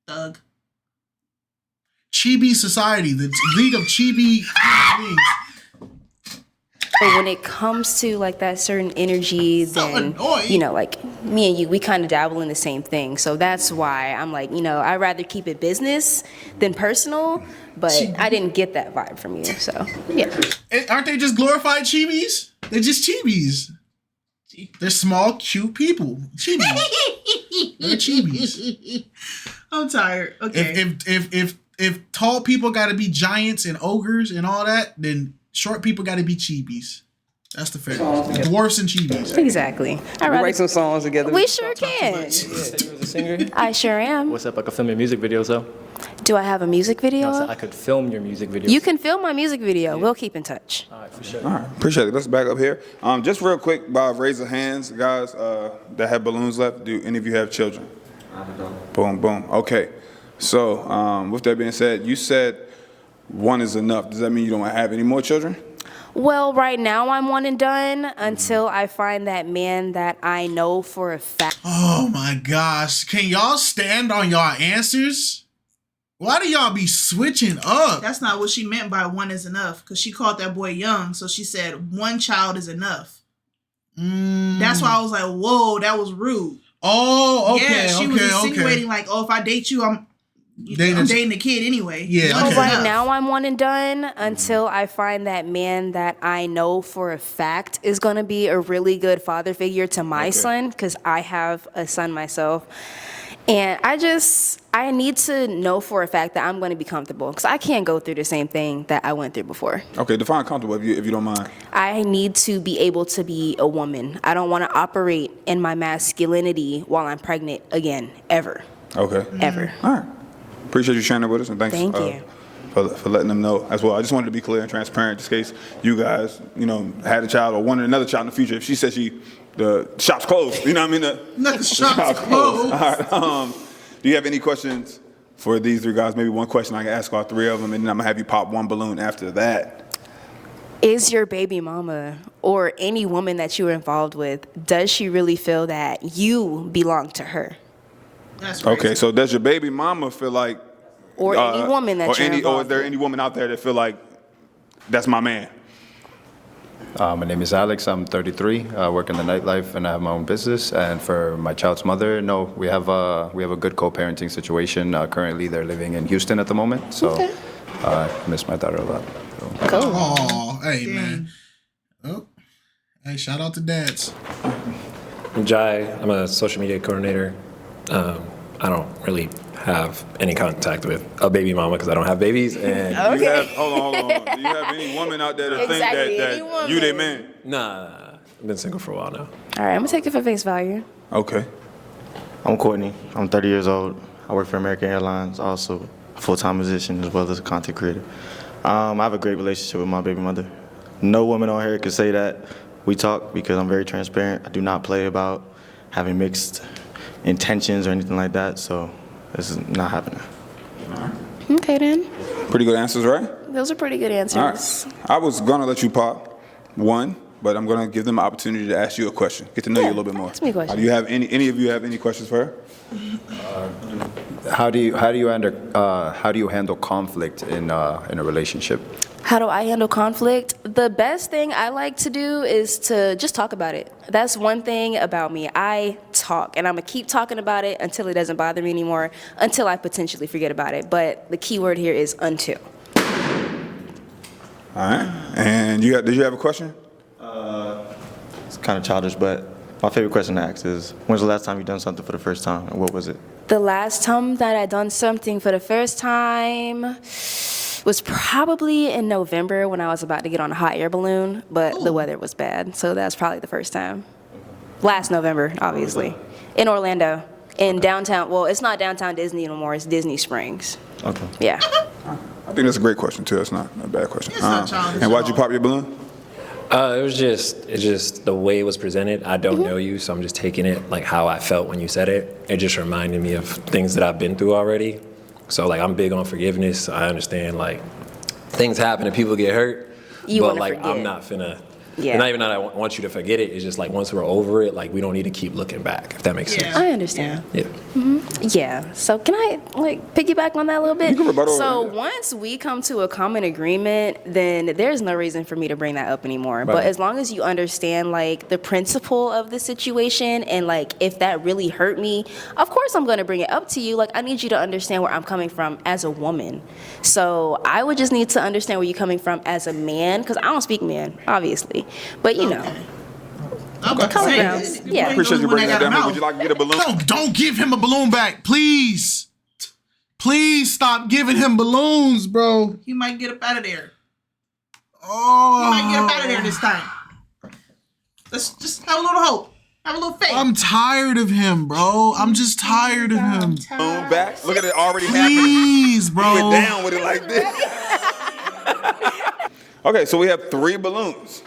Thug. Chibi Society, the League of Chibi beings. But when it comes to like that certain energy, then you know, like me and you, we kind of dabble in the same thing. So that's why I'm like, you know, I'd rather keep it business than personal. But I didn't get that vibe from you. So yeah. Aren't they just glorified chibis? They're just chibis. They're small, cute people. Chibis. They're chibis. I'm tired. Okay. If tall people got to be giants and ogres and all that, then short people got to be chibis. That's the fair. Dwarfs and chibis. Exactly. We write some songs together. We sure can. You was a singer? I sure am. What's up? I could film your music videos though. Do I have a music video? No, I said I could film your music videos. You can film my music video. We'll keep in touch. All right, for sure. All right, appreciate it. Let's back up here. Just real quick, by raise of hands, guys that have balloons left. Do any of you have children? Boom, boom. Okay. So with that being said, you said one is enough. Does that mean you don't have any more children? Well, right now I'm one and done until I find that man that I know for a fact. Oh my gosh. Can y'all stand on y'all answers? Why do y'all be switching up? That's not what she meant by one is enough, because she called that boy young, so she said one child is enough. That's why I was like, whoa, that was rude. Oh, okay. Yeah, she was insinuating like, oh, if I date you, I'm dating a kid anyway. Yeah. Well, right now I'm one and done until I find that man that I know for a fact is going to be a really good father figure to my son, because I have a son myself. And I need to know for a fact that I'm going to be comfortable, because I can't go through the same thing that I went through before. Okay, define comfortable if you don't mind. I need to be able to be a woman. I don't want to operate in my masculinity while I'm pregnant again, ever. Okay. Ever. All right. Appreciate you sharing it with us, and thanks Thank you. For letting them know as well. I just wanted to be clear and transparent, just in case you guys, had a child or wanted another child in the future. If she said the shop's closed, you know what I mean? The shop's closed. All right. Do you have any questions for these three guys? Maybe one question I can ask all three of them, and then I'm gonna have you pop one balloon after that. Is your baby mama or any woman that you're involved with, does she really feel that you belong to her? That's right. Okay, so does your baby mama feel like, or any woman that you're involved or is there any woman out there that feel like that's my man? My name is Alex. I'm 33. I work in the nightlife and I have my own business. And for my child's mother, no, we have a good co-parenting situation. Currently, they're living in Houston at the moment, so I miss my daughter a lot. So. Cool. Oh, hey man. Oh, hey, shout out to dads. I'm Jai. I'm a social media coordinator. I don't really have any contact with a baby mama because I don't have babies. And you have, hold on. Do you have any woman out there that think that you their man? Nah, I've been single for a while now. All right, I'm gonna take it for face value. Okay. I'm Courtney. I'm 30 years old. I work for American Airlines, also a full-time musician as well as a content creator. I have a great relationship with my baby mother. No woman on here could say that. We talk because I'm very transparent. I do not play about having mixed intentions or anything like that, so this is not happening. Okay then. Pretty good answers, right? Those are pretty good answers. All right. I was gonna let you pop one, but I'm gonna give them an opportunity to ask you a question. Get to know you a little bit more. Ask me a question. Do you have any of you have any questions for her? How do you handle conflict in a relationship? How do I handle conflict? The best thing I like to do is to just talk about it. That's one thing about me. I talk, and I'm going to keep talking about it until it doesn't bother me anymore, until I potentially forget about it. But the key word here is until. All right. And did you have a question? It's kind of childish, but my favorite question to ask is, when's the last time you done something for the first time, and what was it? The last time that I done something for the first time was probably in November when I was about to get on a hot air balloon, but the weather was bad, so that's probably the first time. Last November, obviously, in Orlando, in downtown. Well, it's not downtown Disney anymore; it's Disney Springs. Okay. Yeah. I think that's a great question too. It's not a bad question. It's not childish and why'd at you all. pop your balloon? It's just the way it was presented. I don't know you, so I'm just taking it like how I felt when you said it. It just reminded me of things that I've been through already. So like I'm big on forgiveness. I understand like things happen and people get hurt. You but wanna like forget. I'm not finna Yeah. And not even that I want you to forget it. It's just like once we're over it, like we don't need to keep looking back, if that makes sense. I understand. Yeah. Yeah. So can I like piggyback on that a little bit? You can rebuttal. So once we come to a common agreement, then there's no reason for me to bring that up anymore. Right. But as long as you understand like the principle of the situation and like if that really hurt me, of course I'm going to bring it up to you. Like I need you to understand where I'm coming from as a woman. So I would just need to understand where you're coming from as a man, because I don't speak man, obviously. But you know. Okay. Calm down. Yeah. Appreciate you bringing that down. Would you like to get a balloon? No, don't give him a balloon back, please. Please stop giving him balloons, bro. He might get up out of there. Oh. He might get up out of there this time. Let's just have a little hope. Have a little faith. I'm tired of him, bro. I'm just tired of him. Balloon back. Look at it already happening. Please, bro. You went down with it like this. Okay, so we have 3 balloons.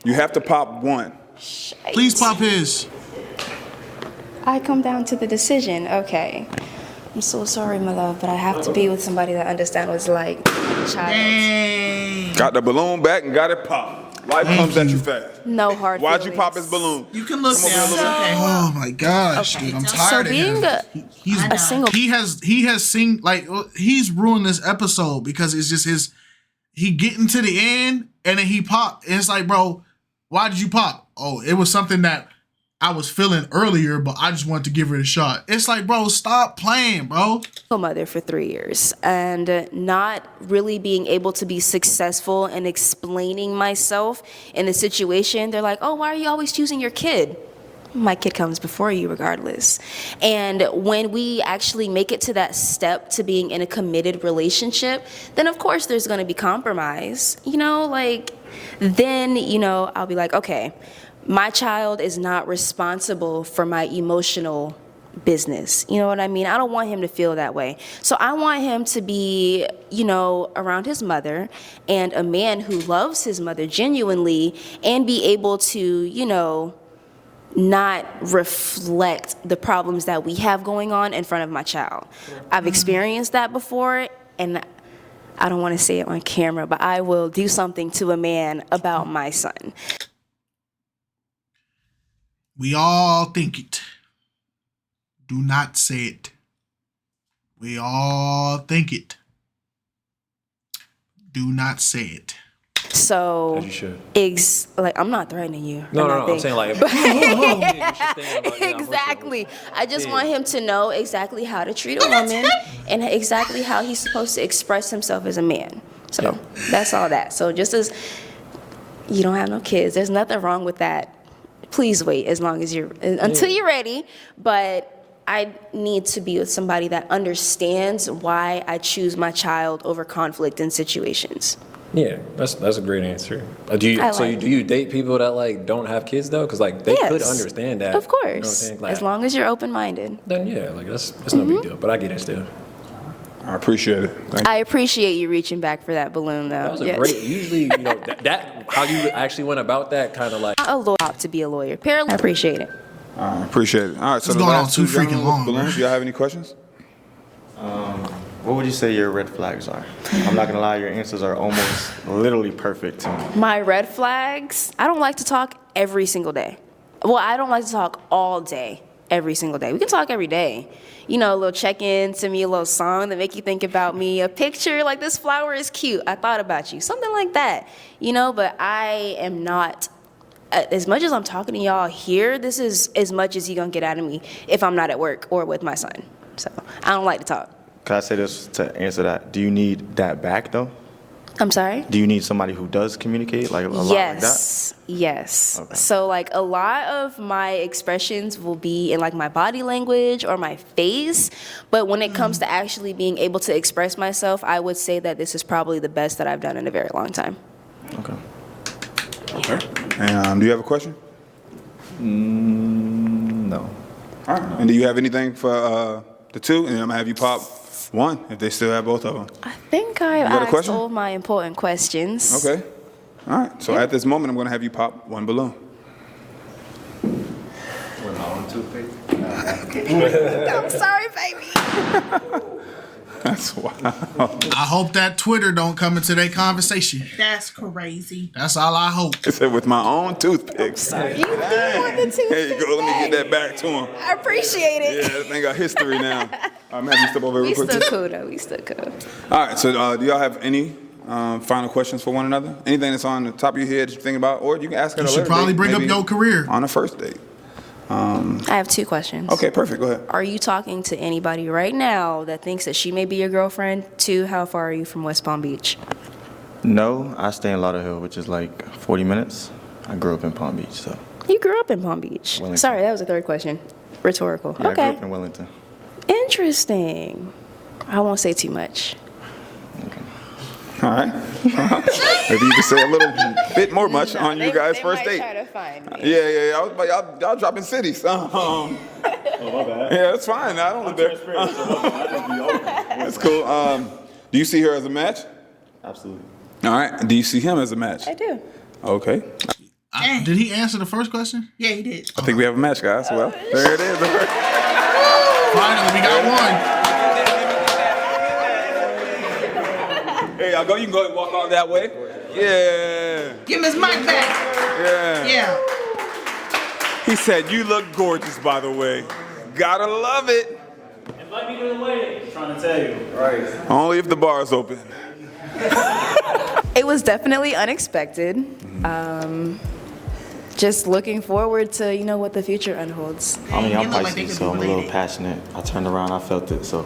You have to pop one. Please pop his. I come down to the decision. Okay. I'm so sorry, my love, but I have to be with somebody that understands what it's like. Child. Got the balloon back and got it popped. Life comes at you fast. No hard Why'd you feelings. pop his balloon? You can look down. Oh my gosh, dude, I'm tired of him. He's a single. He has seen like he's ruined this episode because it's just his. He getting to the end and then he popped. And it's like, bro, why did you pop? Oh, it was something that I was feeling earlier, but I just wanted to give it a shot. It's like, bro, stop playing, bro. Mother for 3 years and not really being able to be successful in explaining myself in the situation. They're like, oh, why are you always choosing your kid? My kid comes before you regardless. And when we actually make it to that step to being in a committed relationship, then of course there's going to be compromise, you know, like then, you know, I'll be like, okay, my child is not responsible for my emotional business. You know what I mean? I don't want him to feel that way. So I want him to be, you know, around his mother and a man who loves his mother genuinely and be able to, you know, not reflect the problems that we have going on in front of my child. I've experienced that before, and I don't want to say it on camera, but I will do something to a man about my son. We all think it. Do not say it. We all think it. Do not say it. So, As you should. Like, I'm not threatening you. No, I'm saying like. Exactly. I just want him to know exactly how to treat a woman and exactly how he's supposed to express himself as a man. So that's all that. So just as you don't have no kids, there's nothing wrong with that. Please wait as long as until you're ready. But I need to be with somebody that understands why I choose my child over conflict in situations. Yeah, that's a great answer. Do you date people that like don't have kids though? Because like they could understand that. Of course, you know what I'm saying? Like, as long as you're open-minded. Then yeah, like that's no big deal. But I get it still. I appreciate it. I appreciate you reaching back for that balloon though. That was a great. Usually, you know that how you actually went about that kind of like. A lawyer to be a lawyer. I appreciate it. I appreciate it. All right, so It's the going on last too two gentlemen freaking with long, balloons. Do y'all have any questions? What would you say your red flags are? I'm not gonna lie, your answers are almost literally perfect to me. My red flags, I don't like to talk every single day. Well, I don't like to talk all day, every single day. We can talk every day. You know, a little check-in, send me a little song that make you think about me, a picture like this flower is cute, I thought about you, something like that. You know, but I am not, as much as I'm talking to y'all here, this is as much as you're gonna get out of me if I'm not at work or with my son. So I don't like to talk. Can I say this to answer that? Do you need that back though? I'm sorry? Do you need somebody who does communicate like a lot like that? Yes. Okay. So like a lot of my expressions will be in like my body language or my face, but when it comes to actually being able to express myself, I would say that this is probably the best that I've done in a very long time. Okay. Okay. And do you have a question? No. All right. And do you have anything for the two? And I'm gonna have you pop one if they still have both of them. I think I got a asked question? all my important questions. Okay. All right. So at this moment, I'm gonna have you pop one balloon. I'm sorry, baby. That's wild. I hope that Twitter don't come into their conversation. That's crazy. That's all I hope. It said with my own toothpicks. Sorry. You do want the toothpick. There you go. Let me get that back to him. I appreciate it. Yeah, this thing got history now. All right, man, you step over We real quick. still cool though. We still cool. All right, so do y'all have any final questions for one another? Anything that's on the top of your head that you're thinking about? Or you can ask at You a should later probably date, bring up maybe your career. on a first date. I have 2 questions. Okay, perfect. Go ahead. Are you talking to anybody right now that thinks that she may be your girlfriend? 2, how far are you from West Palm Beach? No, I stay in Lauderhill, which is like 40 minutes. I grew up in Palm Beach, so. You grew up in Palm Beach. Wellington. Sorry, that was a 3rd question. Rhetorical. Yeah, I Okay. grew up in Wellington. Interesting. I won't say too much. All right. Maybe you can say a little bit more much on you guys' first date. Try to find me. Yeah. I was like, y'all dropping cities. Oh, my bad. Yeah, it's fine. I don't live there. That's cool. Do you see her as a match? Absolutely. All right. Do you see him as a match? I do. Okay. Did he answer the first question? Yeah, he did. I think we have a match, guys. Well, there it is. Finally, we got one. Hey, y'all go. You can go ahead and walk out that way. Yeah. Give him his mic back. Yeah. Yeah. He said, "You look gorgeous, by the way. Gotta love it." Invite me to the wedding. Trying to tell you. Right. Only if the bar is open. It was definitely unexpected. Just looking forward to, what the future unholds. I mean, You I'm look like they Pisces, could so be I'm a little related. passionate. I turned around, I felt it, so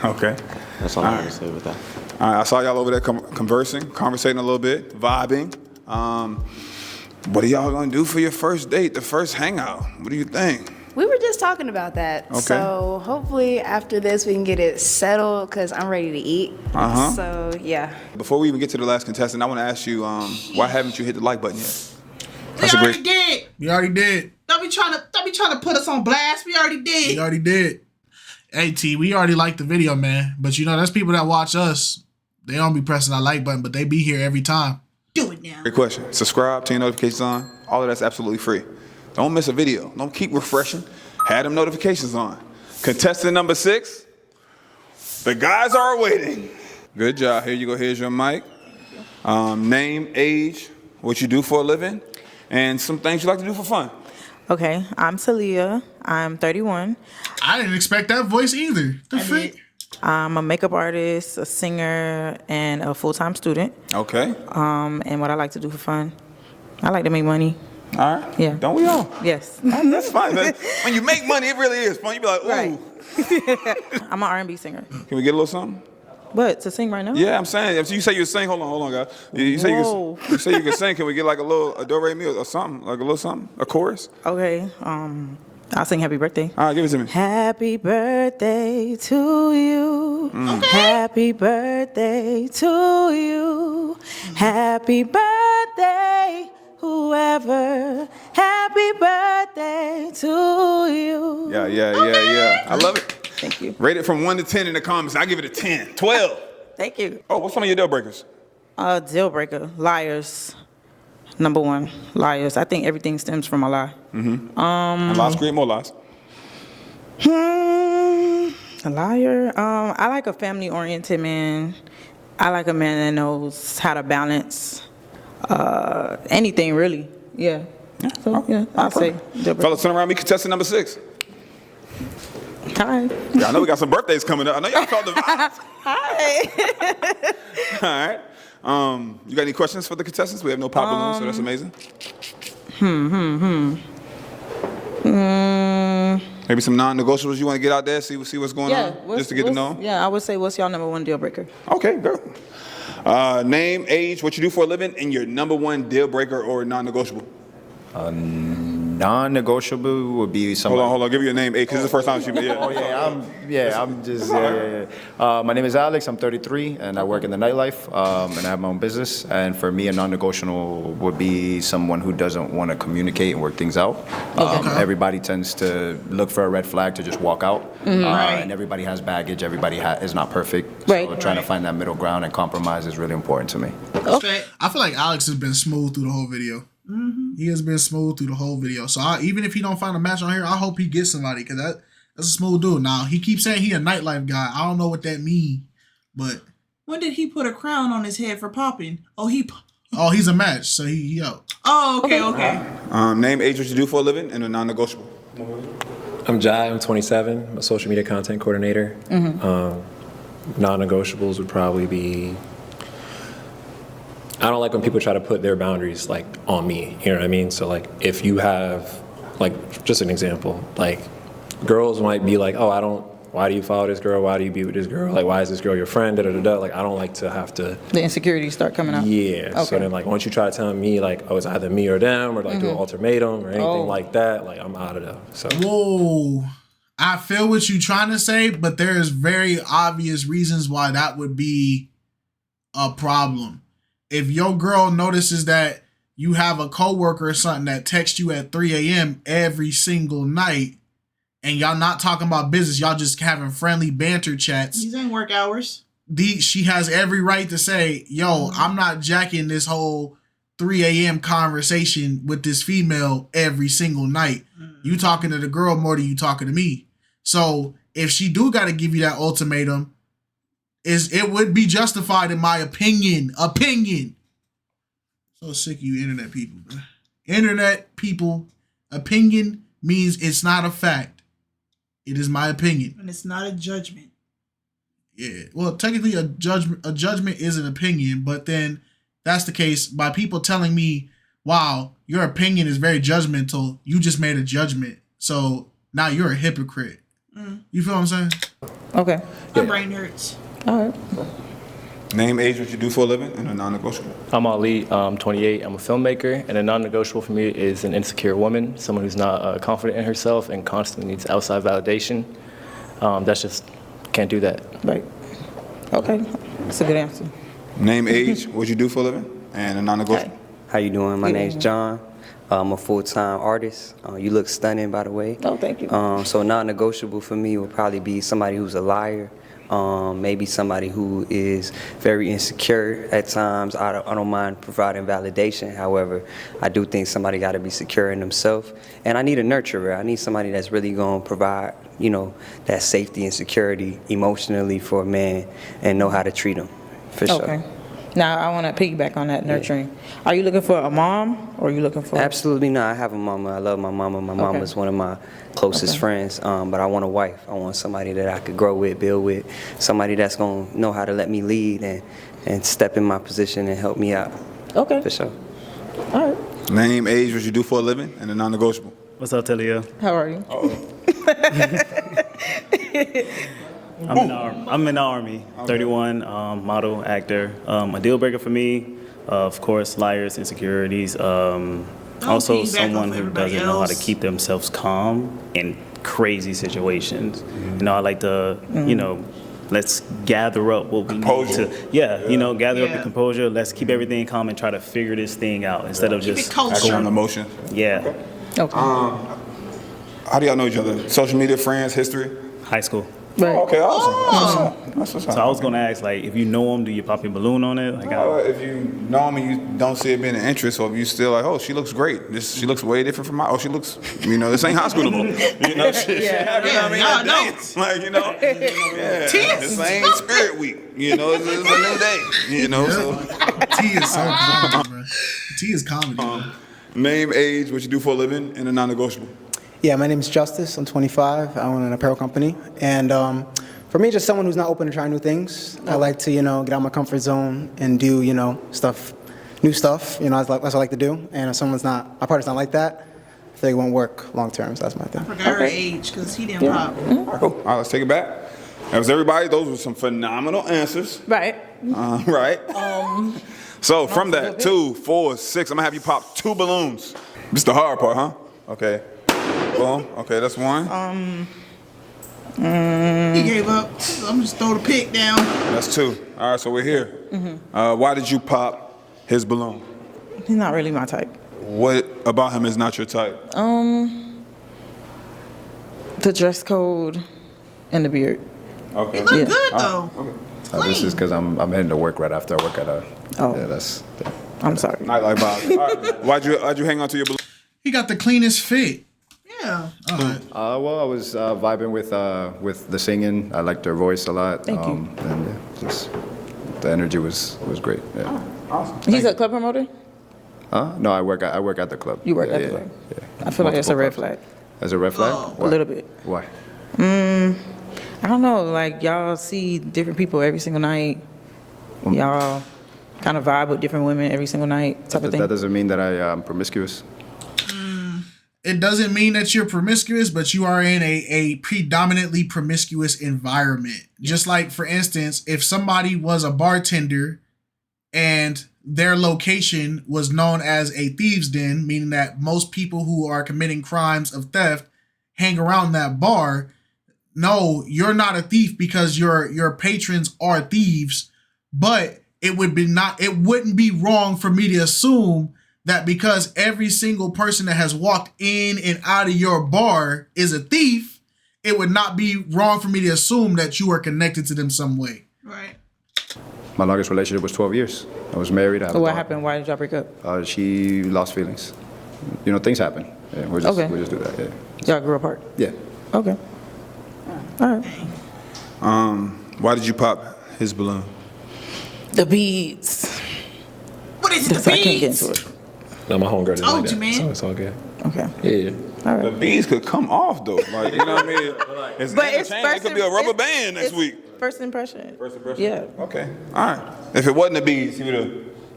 Okay. that's all I have to say with that. All right, I saw y'all over there conversating a little bit, vibing. What are y'all gonna do for your first date, the first hangout? What do you think? We were just talking about that. Okay. So hopefully after this we can get it settled because I'm ready to eat. Uh-huh. So yeah. Before we even get to the last contestant, I want to ask you, why haven't you hit the like button yet? We already did. We already did. Don't be trying to put us on blast. We already did. We already did. Hey, T, we already liked the video, man. But there's people that watch us. They don't be pressing that like button, but they be here every time. Do it now. Great question. Subscribe, turn your notifications on. All of that's absolutely free. Don't miss a video. Don't keep refreshing. Have them notifications on. Contestant number 6. The guys are waiting. Good job. Here you go. Here's your mic. Name, age, what you do for a living, and some things you like to do for fun. Okay, I'm Talia. I'm 31. I didn't expect that voice either. The freak? I'm a makeup artist, a singer, and a full-time student. Okay. And what I like to do for fun, I like to make money. All right. Yeah. Don't we all? Yes. That's fine. When you make money, it really is fun. You be like, ooh. Right. I'm an R&B singer. Can we get a little something? What, to sing right now? Yeah, I'm saying. If you say you sing, hold on, guys. You say you can sing. Can we get like a do re mi or something, like a little something, a chorus? Okay. I'll sing Happy Birthday. All right, give it to me. Happy birthday to you. Okay. Happy birthday to you. Happy birthday, whoever. Happy birthday to you. Yeah. I love it. Thank you. Rate it from 1 to 10 in the comments. I give it a 10, 12. Thank you. Oh, what's some of your deal breakers? Deal breaker. Liars. Number 1, liars. I think everything stems from a lie. Mm-hmm. And lies create more lies. A liar. I like a family-oriented man. I like a man that knows how to balance anything, really. Yeah. So, yeah, I'll say deal breaker. Fellas, turn around me, contestant number 6. Hi. Yeah, I know we got some birthdays coming up. I know y'all felt the vibes. Hi. All right. You got any questions for the contestants? We have no pop balloons, so that's amazing. Maybe some non-negotiables you want to get out there, see what's going on, just to get to know. Yeah, I would say, what's y'all number 1 deal breaker? Okay, go. Name, age, what you do for a living, and your number 1 deal breaker or non-negotiable. Non-negotiable would be somebody. Hold on. Give me your name, age, because it's the first time she. My name is Alex. I'm 33, and I work in the nightlife, and I have my own business. And for me, a non-negotiable would be someone who doesn't want to communicate and work things out. Everybody tends to look for a red flag to just walk out, and everybody has baggage. Everybody is not perfect. So trying to find that middle ground and compromise is really important to me. Okay. I feel like Alex has been smooth through the whole video. Mm-hmm. He has been smooth through the whole video. So even if he don't find a match on here, I hope he gets somebody because that's a smooth dude. Now he keeps saying he a nightlife guy. I don't know what that means. But when did he put a crown on his head for popping? Oh, he's a match, so he out. Oh, okay. Name, age, what you do for a living, and a non-negotiable. I'm Jai. I'm 27. I'm a social media content coordinator. Non-negotiables would probably be. I don't like when people try to put their boundaries like on me. You know what I mean? So like, if you have, like, just an example, like, girls might be like, oh, I don't. Why do you follow this girl? Why do you be with this girl? Like, why is this girl your friend? Da da da da. Like, I don't like to have to. The insecurities start coming out. Yeah. Okay. So then, like, once you try to tell me, like, oh, it's either me or them, or like do an ultimatum or anything like that, like, I'm out of there. So. Whoa. I feel what you're trying to say, but there's very obvious reasons why that would be a problem. If your girl notices that you have a coworker or something that texts you at 3 a.m. every single night, and y'all not talking about business, y'all just having friendly banter chats. These ain't work hours. She has every right to say, yo, I'm not jacking this whole 3 a.m. conversation with this female every single night. You talking to the girl more than you talking to me. So if she do got to give you that ultimatum, it would be justified in my opinion. So sick of you internet people, bro. Internet people, opinion means it's not a fact. It is my opinion. And it's not a judgment. Yeah. Well, technically a judgment is an opinion, but then that's the case by people telling me, wow, your opinion is very judgmental. You just made a judgment. So now you're a hypocrite. You feel what I'm saying? Okay. My brain hurts. All right. Name, age, what you do for a living, and a non-negotiable. I'm Ali. I'm 28. I'm a filmmaker, and a non-negotiable for me is an insecure woman, someone who's not confident in herself and constantly needs outside validation. That's just can't do that. Right. Okay. That's a good answer. Name, age, what you do for a living, and a non-negotiable. How you doing? My name's John. I'm a full-time artist. You look stunning, by the way. Oh, thank you. So non-negotiable for me would probably be somebody who's a liar. Maybe somebody who is very insecure at times. I don't mind providing validation. However, I do think somebody got to be secure in themselves. And I need a nurturer. I need somebody that's really going to provide, that safety and security emotionally for a man and know how to treat him, for sure. Okay. Now, I want to piggyback on that nurturing. Yeah. Are you looking for a mom or are you looking for... Absolutely not. I have a mama. I love my mama. My mama is one of my closest friends. But I want a wife. I want somebody that I could grow with, build with, somebody that's going to know how to let me lead and step in my position and help me out. Okay. For sure. All right. Name, age, what you do for a living, and a non-negotiable. What's up, Talia? How are you? I'm in the Army, 31, model, actor. A deal breaker for me, of course, liars, insecurities. Also, someone who doesn't know how to keep themselves calm in crazy situations. I like to, let's gather up what we need to. Gather up the composure. Let's keep everything calm and try to figure this thing out instead of just acting on emotion. Yeah. Okay. How do y'all know each other? Social media, friends, history? High school. Right. Oh, okay, awesome. That's what's up. So I was gonna ask, like, if you know him, do you pop your balloon on it? Like, if you know him and you don't see it being an interest, or if you still like, oh, she looks great. She looks way different from mine. Oh, she looks, this ain't high school no more. This ain't Spirit Week. It's a new day. So. T is so comedy, bro. T is comedy. Name, age, what you do for a living, and a non-negotiable. Yeah, my name is Justice. I'm 25. I own an apparel company. And for me, just someone who's not open to trying new things. I like to, get out of my comfort zone and do, new stuff. That's what I like to do. And if my partner's not like that, I feel like it won't work long term. So that's my thing. I forgot her age because he didn't pop. Cool. All right, let's take it back. That was everybody. Those were some phenomenal answers. Right. Right. So from that, 2, 4, 6, I'm going to have you pop 2 balloons. This is the hard part, huh? Okay. Boom. Okay, that's 1. He gave up. So I'm just throw the pick down. That's 2. All right, so we're here. Why did you pop his balloon? He's not really my type. What about him is not your type? The dress code and the beard. Okay. He look good though. Okay. This is because I'm heading to work right after I work at a. Oh. Yeah, that's. I'm sorry. Nightlife vibe. All right. Why'd you hang on to your balloon? He got the cleanest fit. Yeah. Well, I was vibing with the singing. I liked her voice a lot. Thank you. And Just, the energy was great. Yeah. Awesome. He's a club promoter? No, I work at the club. You work at the club? Yeah. I feel like that's a red flag. That's a red flag? A little bit. Why? I don't know, like y'all see different people every single night. Y'all kind of vibe with different women every single night type of thing. That doesn't mean that I am promiscuous. It doesn't mean that you're promiscuous, but you are in a predominantly promiscuous environment. Just like, for instance, if somebody was a bartender and their location was known as a thieves' den, meaning that most people who are committing crimes of theft hang around that bar. No, you're not a thief because your patrons are thieves, but it wouldn't be wrong for me to assume that because every single person that has walked in and out of your bar is a thief, it would not be wrong for me to assume that you are connected to them some way. Right. My longest relationship was 12 years. I was married. So what happened? Why did y'all break up? She lost feelings. You know, things happen. Yeah, we just do that. Yeah. Y'all grew apart? Yeah. Okay. All right. Why did you pop his balloon? The beads. What is it? I can't get into it. No, my homegirl didn't like Told you, that, man. so it's all good. Okay. Yeah. All right. The beads could come off though, like, you know what I mean? It's But it's interchange. It could be a rubber band next week. First impression. First impression. Yeah. Okay. All right. If it wasn't the beads, he would have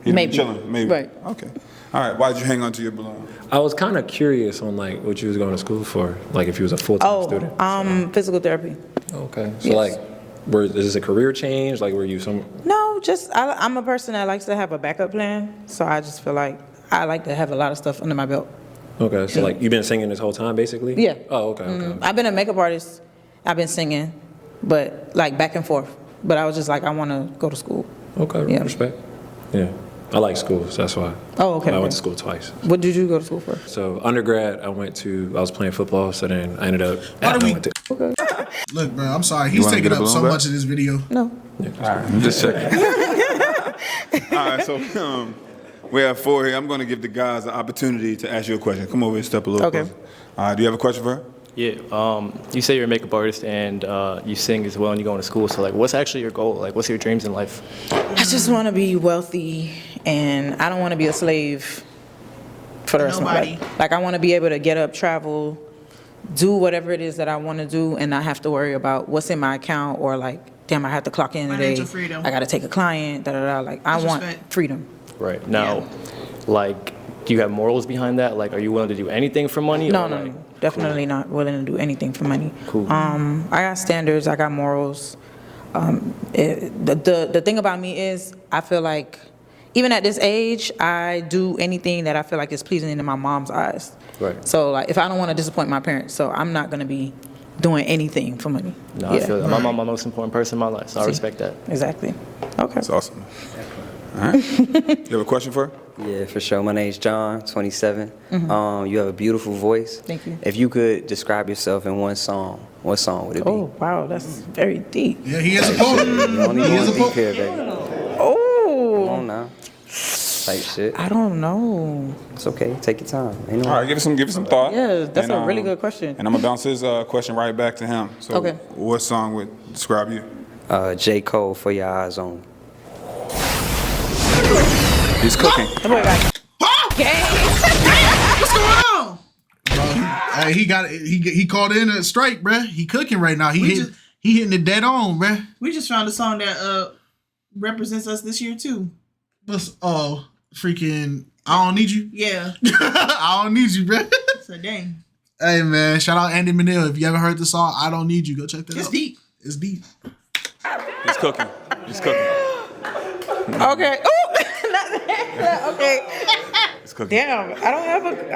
been Maybe. chilling. Maybe. Right. Okay. All right. Why did you hang on to your balloon? I was kind of curious on like what you was going to school for, like if you was a full-time student. Physical therapy. Okay. So Yes. like, is this a career change? Like, were you some? No, just I'm a person that likes to have a backup plan. So I just feel like I like to have a lot of stuff under my belt. Okay. So like, you've been singing this whole time, basically? Yeah. Oh, okay. Okay. I've been a makeup artist. I've been singing, but like back and forth. But I was just like, I want to go to school. Okay. Yeah. Respect. Yeah. I like school, so that's why. Oh, okay. I went to school twice. What did you go to school for? So undergrad, I was playing football, so then I ended up. Look, bro, I'm sorry. He's taking up so much of this video. No. All right. I'm just checking. All right. So we have 4 here. I'm going to give the guys the opportunity to ask you a question. Come over and step a little closer. All right. Do you have a question for her? Yeah. You say you're a makeup artist and you sing as well and you go to school. So like, what's actually your goal? Like, what's your dreams in life? I just want to be wealthy, and I don't want to be a slave for the rest of my life. Like, I want to be able to get up, travel, do whatever it is that I want to do, and not have to worry about what's in my account or like, damn, I have to clock in today. Financial freedom. I got to take a client. Like, I want freedom. Right. Now, like, do you have morals behind that? Like, are you willing to do anything for money? No, or no, like, no. Definitely not willing to do anything for money. Cool. I got standards. I got morals. The thing about me is I feel like even at this age, I do anything that I feel like is pleasing in my mom's eyes. Right. So like, if I don't want to disappoint my parents, so I'm not gonna be doing anything for money. No, I feel that. My mom's my most important person in my life, so I respect that. Exactly. Okay. That's awesome. All right. You have a question for her? Yeah, for sure. My name's John, 27. Mhm. You have a beautiful voice. Thank you. If you could describe yourself in one song, what song would it be? Oh, wow, that's very deep. Yeah, he is a poet. You don't need He is a to deep poet. here, baby. Oh. Come on now. Type shit. I don't know. It's okay. Take your time. Ain't no All right. Give it some thought. Yeah, that's And, a really good question. And I'm gonna bounce his question right back to him. So, Okay. what song would describe you? J. Cole, For Your Eyes On. He's cooking. What's going on? Hey, he called in a strike, bruh. He cooking right now. He hitting it dead on, bruh. We just found a song that represents us this year too. Freaking I Don't Need You. Yeah. I Don't Need You, bruh. So dang. Hey man, shout out Andy Manil. If you haven't heard the song I Don't Need You, go check that out. It's deep. It's deep. He's cooking. He's cooking. Okay. Okay. He's cooking. Damn, I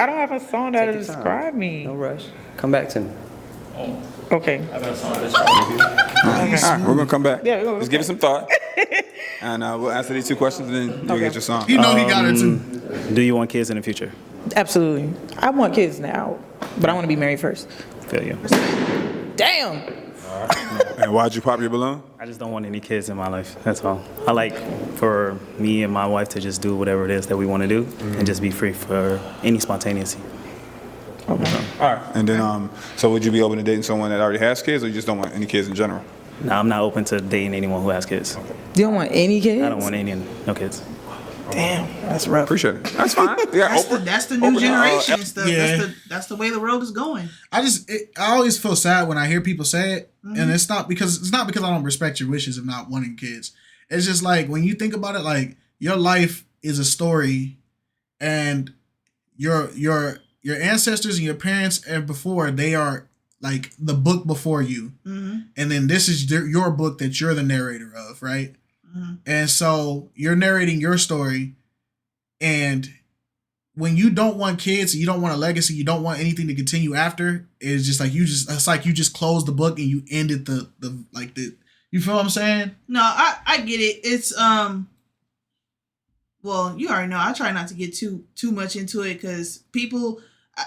don't have a song that'll describe me. No rush. Come back to me. Okay. All right, we're gonna come back. Yeah, we're gonna Just give it some thought, and we'll answer these 2 questions, and then you'll get your song. You know he got it too. Do you want kids in the future? Absolutely. I want kids now, but I want to be married first. Feel you. Damn. And why'd you pop your balloon? I just don't want any kids in my life. That's all. I like for me and my wife to just do whatever it is that we want to do and just be free for any spontaneity. All right. And then, so would you be open to dating someone that already has kids, or you just don't want any kids in general? No, I'm not open to dating anyone who has kids. You don't want any kids? I don't want no kids. Damn, that's rough. Appreciate it. That's fine. Yeah, That's the new generation and stuff. Yeah. That's the way the world is going. I always feel sad when I hear people say it, and it's not because I don't respect your wishes of not wanting kids. It's just like when you think about it, like your life is a story, and your ancestors and your parents and before, they are like the book before you, and then this is your book that you're the narrator of, right? And so you're narrating your story, and when you don't want kids, you don't want a legacy, you don't want anything to continue after, it's just like you just close the book and you ended you feel what I'm saying? No, I get it. It's well, you already know I try not to get too much into it because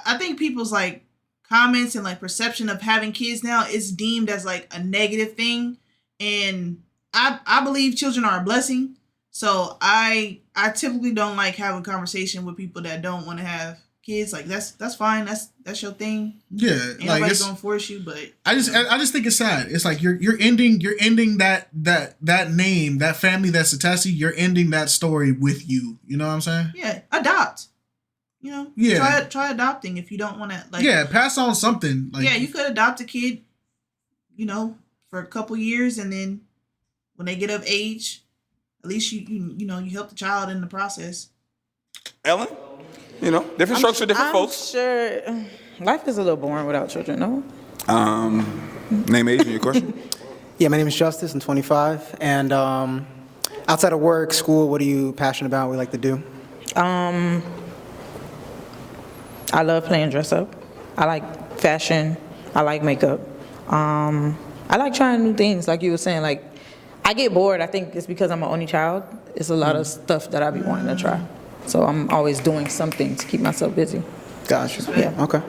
I think people's like comments and like perception of having kids now is deemed as like a negative thing, and I believe children are a blessing. So I typically don't like having a conversation with people that don't want to have kids. Like that's fine. That's your thing. Yeah, Ain't like nobody's gonna force you, but I just think it's sad. It's like you're ending that name, that family, that Satesi, you're ending that story with you. You know what I'm saying? yeah, adopt. You know, Yeah. Try adopting if you don't want to. Like, Yeah, pass on something. Like, yeah, you could adopt a kid, you know, for a couple years, and then when they get of age, at least you help the child in the process. Ellen, different strokes for different folks. Sure, life is a little boring without children. No. Name, age, and your question. Yeah, my name is Justice. I'm 25, and outside of work, school, what are you passionate about? What do you like to do? I love playing dress up. I like fashion. I like makeup. I like trying new things, like you were saying. Like, I get bored. I think it's because I'm an only child. It's a lot of stuff that I be wanting to try. So I'm always doing something to keep myself busy. Gotcha. Yeah. Okay.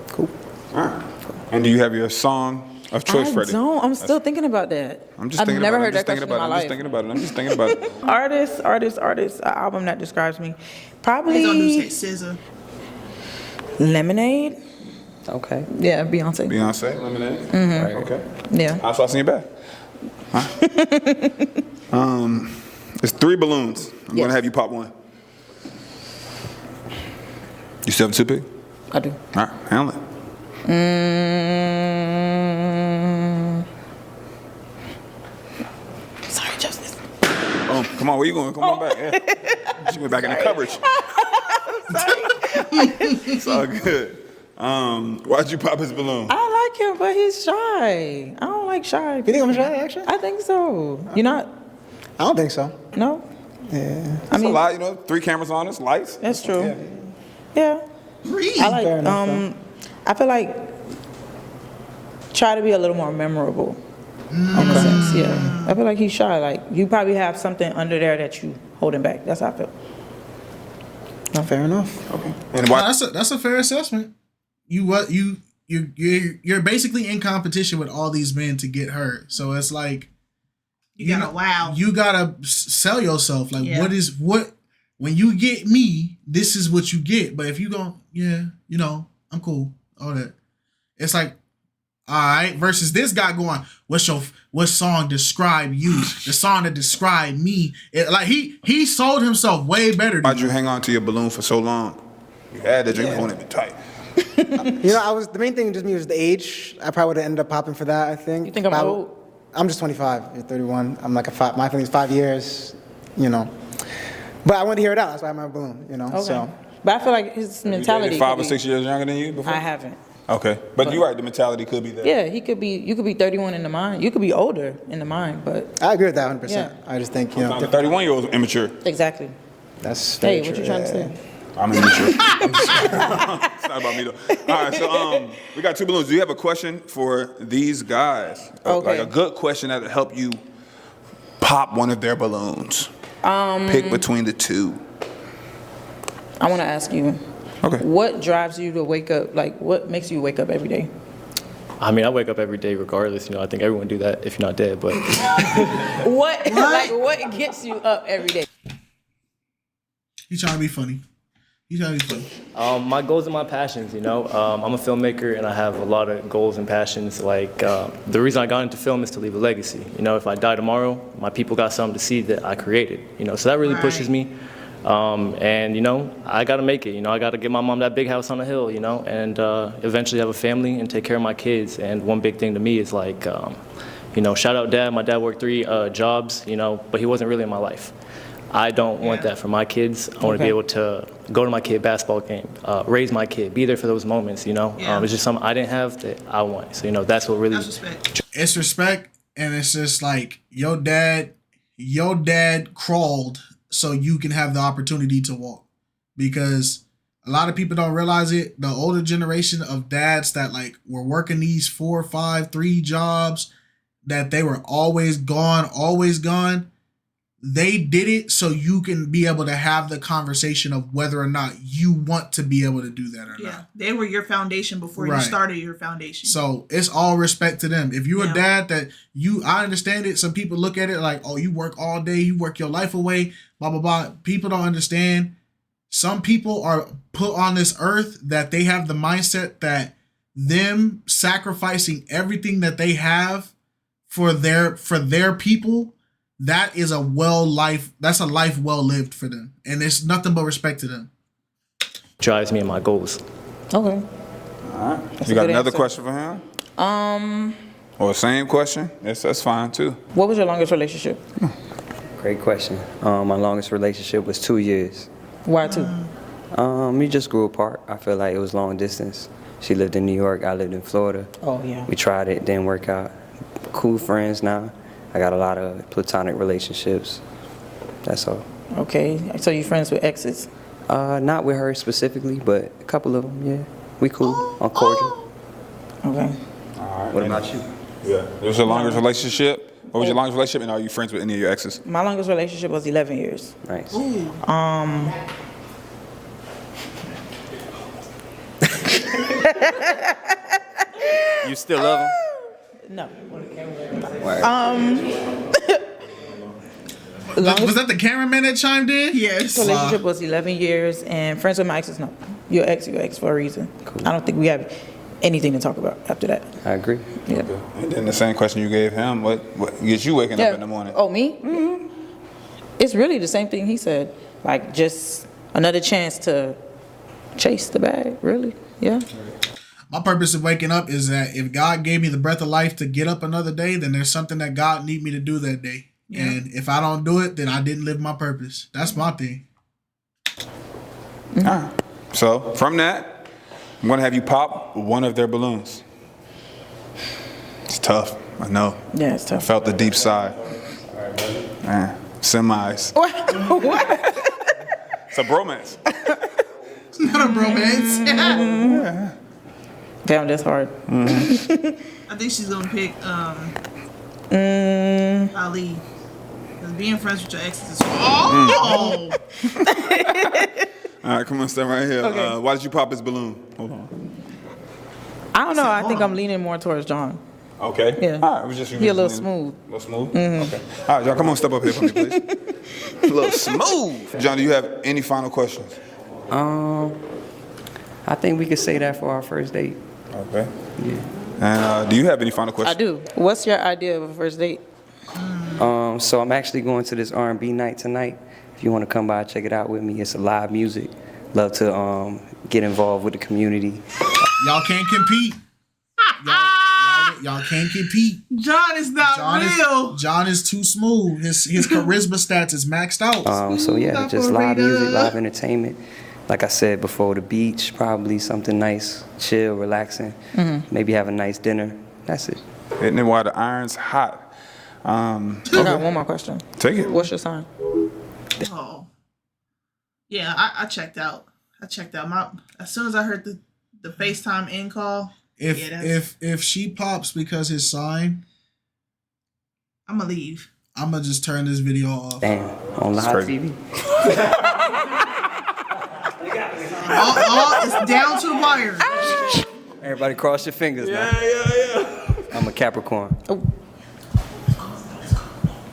Cool. All right. And do you have your song of choice, Freddie? I don't. I'm still thinking about that. I'm just I've thinking never about heard it. that question in my I'm life. just thinking about it. Artist. An album that describes me. Probably. He's gonna do SZA. Lemonade. Okay. Yeah, Beyonce. Beyonce, Lemonade. Mhm. Right. Okay. Yeah. How's sauce in your bag? Huh? It's 3 balloons. I'm gonna have you pop one. You still have a toothpick? I do. All right, handle it. Sorry, Justice. Oh, come on, where you going? Come on back. Yeah. She went back in the coverage. It's all good. Why'd you pop his balloon? I like him, but he's shy. I don't like shy. You think I'm shy, actually? I think so. You're not? I don't think so. No? Yeah. That's a lot, 3 cameras on us, lights. That's true. Yeah. I like, Fair enough, I feel like, try to be a little more memorable. In a sense, yeah. I feel like he's shy. Like, you probably have something under there that you holding back. That's how I feel. Not fair enough. Okay. And why? That's a fair assessment. You're basically in competition with all these men to get her. So it's like you gotta sell yourself. Like, what when you get me, this is what you get. But if you go, I'm cool, all that. It's like, all right, versus this guy going, what song describe you? The song that described me. He sold himself way better. Why'd you hang on to your balloon for so long? You had that drink balloon, it been tight. The main thing just me was the age. I probably would have ended up popping for that, I think. You think I'm old? I'm just 25. You're 31. I'm like my thing is 5 years, But I wanted to hear it out. That's why I have my balloon, Okay. So. But I feel like his mentality. You 5 or 6 years younger than you before? I haven't. Okay, but you're right. The mentality could be there. Yeah, you could be 31 in the mind. You could be older in the mind, but I agree with that 100%. Yeah. I just think, The 31-year-old is immature. Exactly. That's Hey, what you trying to say? I'm immature. It's not about me though. All right, so we got 2 balloons. Do you have a question for these guys? Okay. Like a good question that'll help you pop one of their balloons. Pick between the 2. I want to ask you. Okay. What drives you to wake up? Like, what makes you wake up every day? I mean, I wake up every day regardless. I think everyone do that if you're not dead. But What? Like, what gets you up every day? You trying to be funny? You tell me funny. My goals and my passions, you know. I'm a filmmaker and I have a lot of goals and passions. Like, the reason I got into film is to leave a legacy. You know, if I die tomorrow, my people got something to see that I created, you know. So that really pushes me. And, you know, I got to make it. You know, I got to get my mom that big house on the hill, you know, and eventually have a family and take care of my kids. And one big thing to me is like, you know, shout out Dad. My dad worked 3 jobs, you know, but he wasn't really in my life. I don't want that for my kids. I want to be able to go to my kid basketball game, raise my kid, be there for those moments, you know. It's just something I didn't have that I want. So, you know, that's what really... It's respect, and it's just like, your dad crawled so you can have the opportunity to walk. Because a lot of people don't realize it. The older generation of dads that like were working these 4, 5, 3 jobs, that they were always gone. They did it so you can be able to have the conversation of whether or not you want to be able to do that or not. They were your foundation before you started your foundation. So it's all respect to them. If you're a dad that I understand it. Some people look at it like, oh, you work all day, you work your life away, blah, blah, blah. People don't understand. Some people are put on this earth that they have the mindset that them sacrificing everything that they have for their people, that's a life well lived for them. And it's nothing but respect to them. Drives me in my goals. Okay. All right. You got another question for him? Or same question? That's fine too. What was your longest relationship? Great question. My longest relationship was 2 years. Why 2? We just grew apart. I feel like it was long distance. She lived in New York, I lived in Florida. Oh, yeah. We tried it, didn't work out. Cool friends now. I got a lot of platonic relationships. That's all. Okay, so you friends with exes? Not with her specifically, but a couple of them, yeah. We cool, on cordial. Okay. All right. What about you? Yeah. What was your longest relationship? What was your longest relationship, and are you friends with any of your exes? My longest relationship was 11 years. Nice. You still love him? No. Was that the cameraman that chimed in? Yes. Relationship was 11 years, and friends with my exes, no. Your ex for a reason. Cool. I don't think we have anything to talk about after that. I agree. Yeah. Okay. And then the same question you gave him, what gets you waking up in the morning? Oh, me? Mm-hmm. It's really the same thing he said. Like, just another chance to chase the bag, really. Yeah. My purpose of waking up is that if God gave me the breath of life to get up another day, then there's something that God need me to do that day. Yeah. And if I don't do it, then I didn't live my purpose. That's my thing. All right. So from that, I'm going to have you pop one of their balloons. It's tough. I know. Yeah, it's tough. I felt the deep sigh. Man, semis. What? It's a bromance. It's not a bromance. Yeah. Damn, that's hard. I think she's gonna pick Ali. Because being friends with your exes is All right, come on, stand right here. Okay. Why did you pop his balloon? Hold on. I don't know. I think I'm leaning more towards John. Okay. Yeah. All right. It was just you. He a little smooth. A little smooth? Mm-hmm. Okay. All right, y'all, come on, step up here for me, please. A little smooth. John, do you have any final questions? I think we could say that for our first date. Okay. Yeah. And do you have any final questions? I do. What's your idea of a first date? So I'm actually going to this R&B night tonight. If you want to come by, check it out with me. It's a live music. Love to get involved with the community. Y'all can't compete. Y'all can't compete. John is not real. John is too smooth. His charisma stats is maxed out. So yeah, just live music, live entertainment. Like I said before, the beach, probably something nice, chill, relaxing. Mm-hmm. Maybe have a nice dinner. That's it. Hitting it while the iron's hot. I got one more question. Take it. What's your sign? Oh. Yeah, I checked out. As soon as I heard the FaceTime in call. If she pops because his sign, I'm gonna leave. I'm gonna just turn this video off. Damn, on live TV. It's down to the wire. Everybody cross your fingers now. Yeah. I'm a Capricorn. Oh.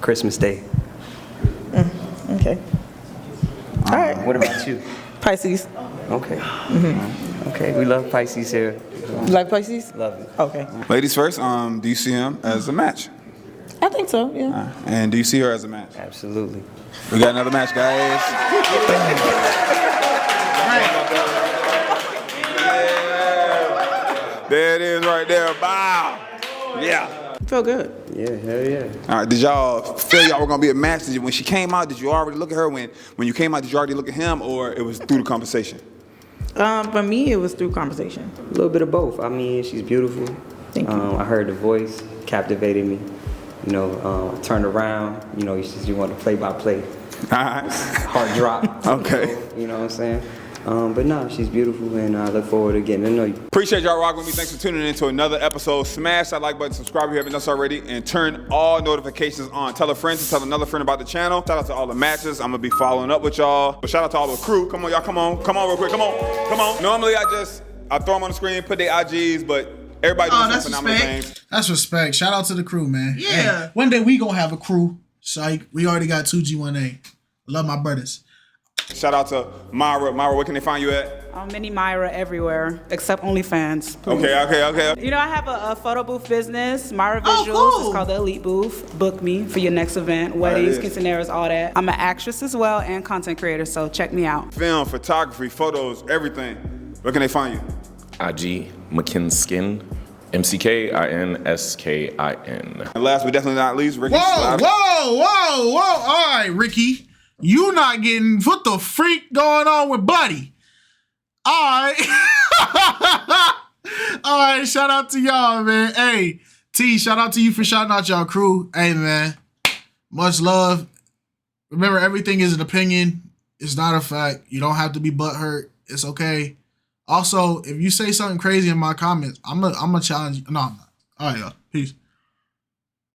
Christmas Day. Okay. All right. What about you? Pisces. Okay. Okay, we love Pisces here. You like Pisces? Love it. Okay. Ladies first, do you see him as a match? I think so, yeah. And do you see her as a match? Absolutely. We got another match, guys. There it is right there. Bow. Yeah. Feel good. Yeah, hell yeah. All right, did y'all feel y'all were going to be a match? When she came out, did you already look at her? When you came out, did you already look at him, or it was through the conversation? For me, it was through conversation. A little bit of both. I mean, she's beautiful. Thank you. I heard the voice, captivated me. You know, turned around. You know, you want to play by play. Heart drop. Okay. So, you know what I'm saying? But no, she's beautiful, and I look forward to getting to know you. Appreciate y'all rocking with me. Thanks for tuning in to another episode. Smash that like button, subscribe if you haven't done so already, and turn all notifications on. Tell a friend to tell another friend about the channel. Shout out to all the matches. I'm gonna be following up with y'all. But shout out to all the crew. Come on, y'all. Come on real quick. Come on. Normally I throw them on the screen, put their IGs, but everybody doing some phenomenal things. That's respect. Shout out to the crew, man. Yeah. Hey, one day we gonna have a crew. Psych. We already got 2G1A. Love my brothers. Shout out to Myra. Myra, where can they find you at? I'm Mini Myra everywhere, except OnlyFans. Please. Okay. You know, I have a photo booth business, Myra Visuals. Cool. It's called the Elite Booth. Book me for your next event, weddings, quinceaneras, all that. I'm an actress as well and content creator, so check me out. Film, photography, photos, everything. Where can they find you? IG McKinskin. McKinskin. And last but definitely not least, Ricky. Whoa. All right, Ricky. You not getting, what the freak going on with Buddy? All right. All right, shout out to y'all, man. Hey, T, shout out to you for shouting out y'all crew. Hey, man, much love. Remember, everything is an opinion. It's not a fact. You don't have to be butthurt. It's okay. Also, if you say something crazy in my comments, I'm gonna challenge you. No, I'm not. All right, y'all. Peace.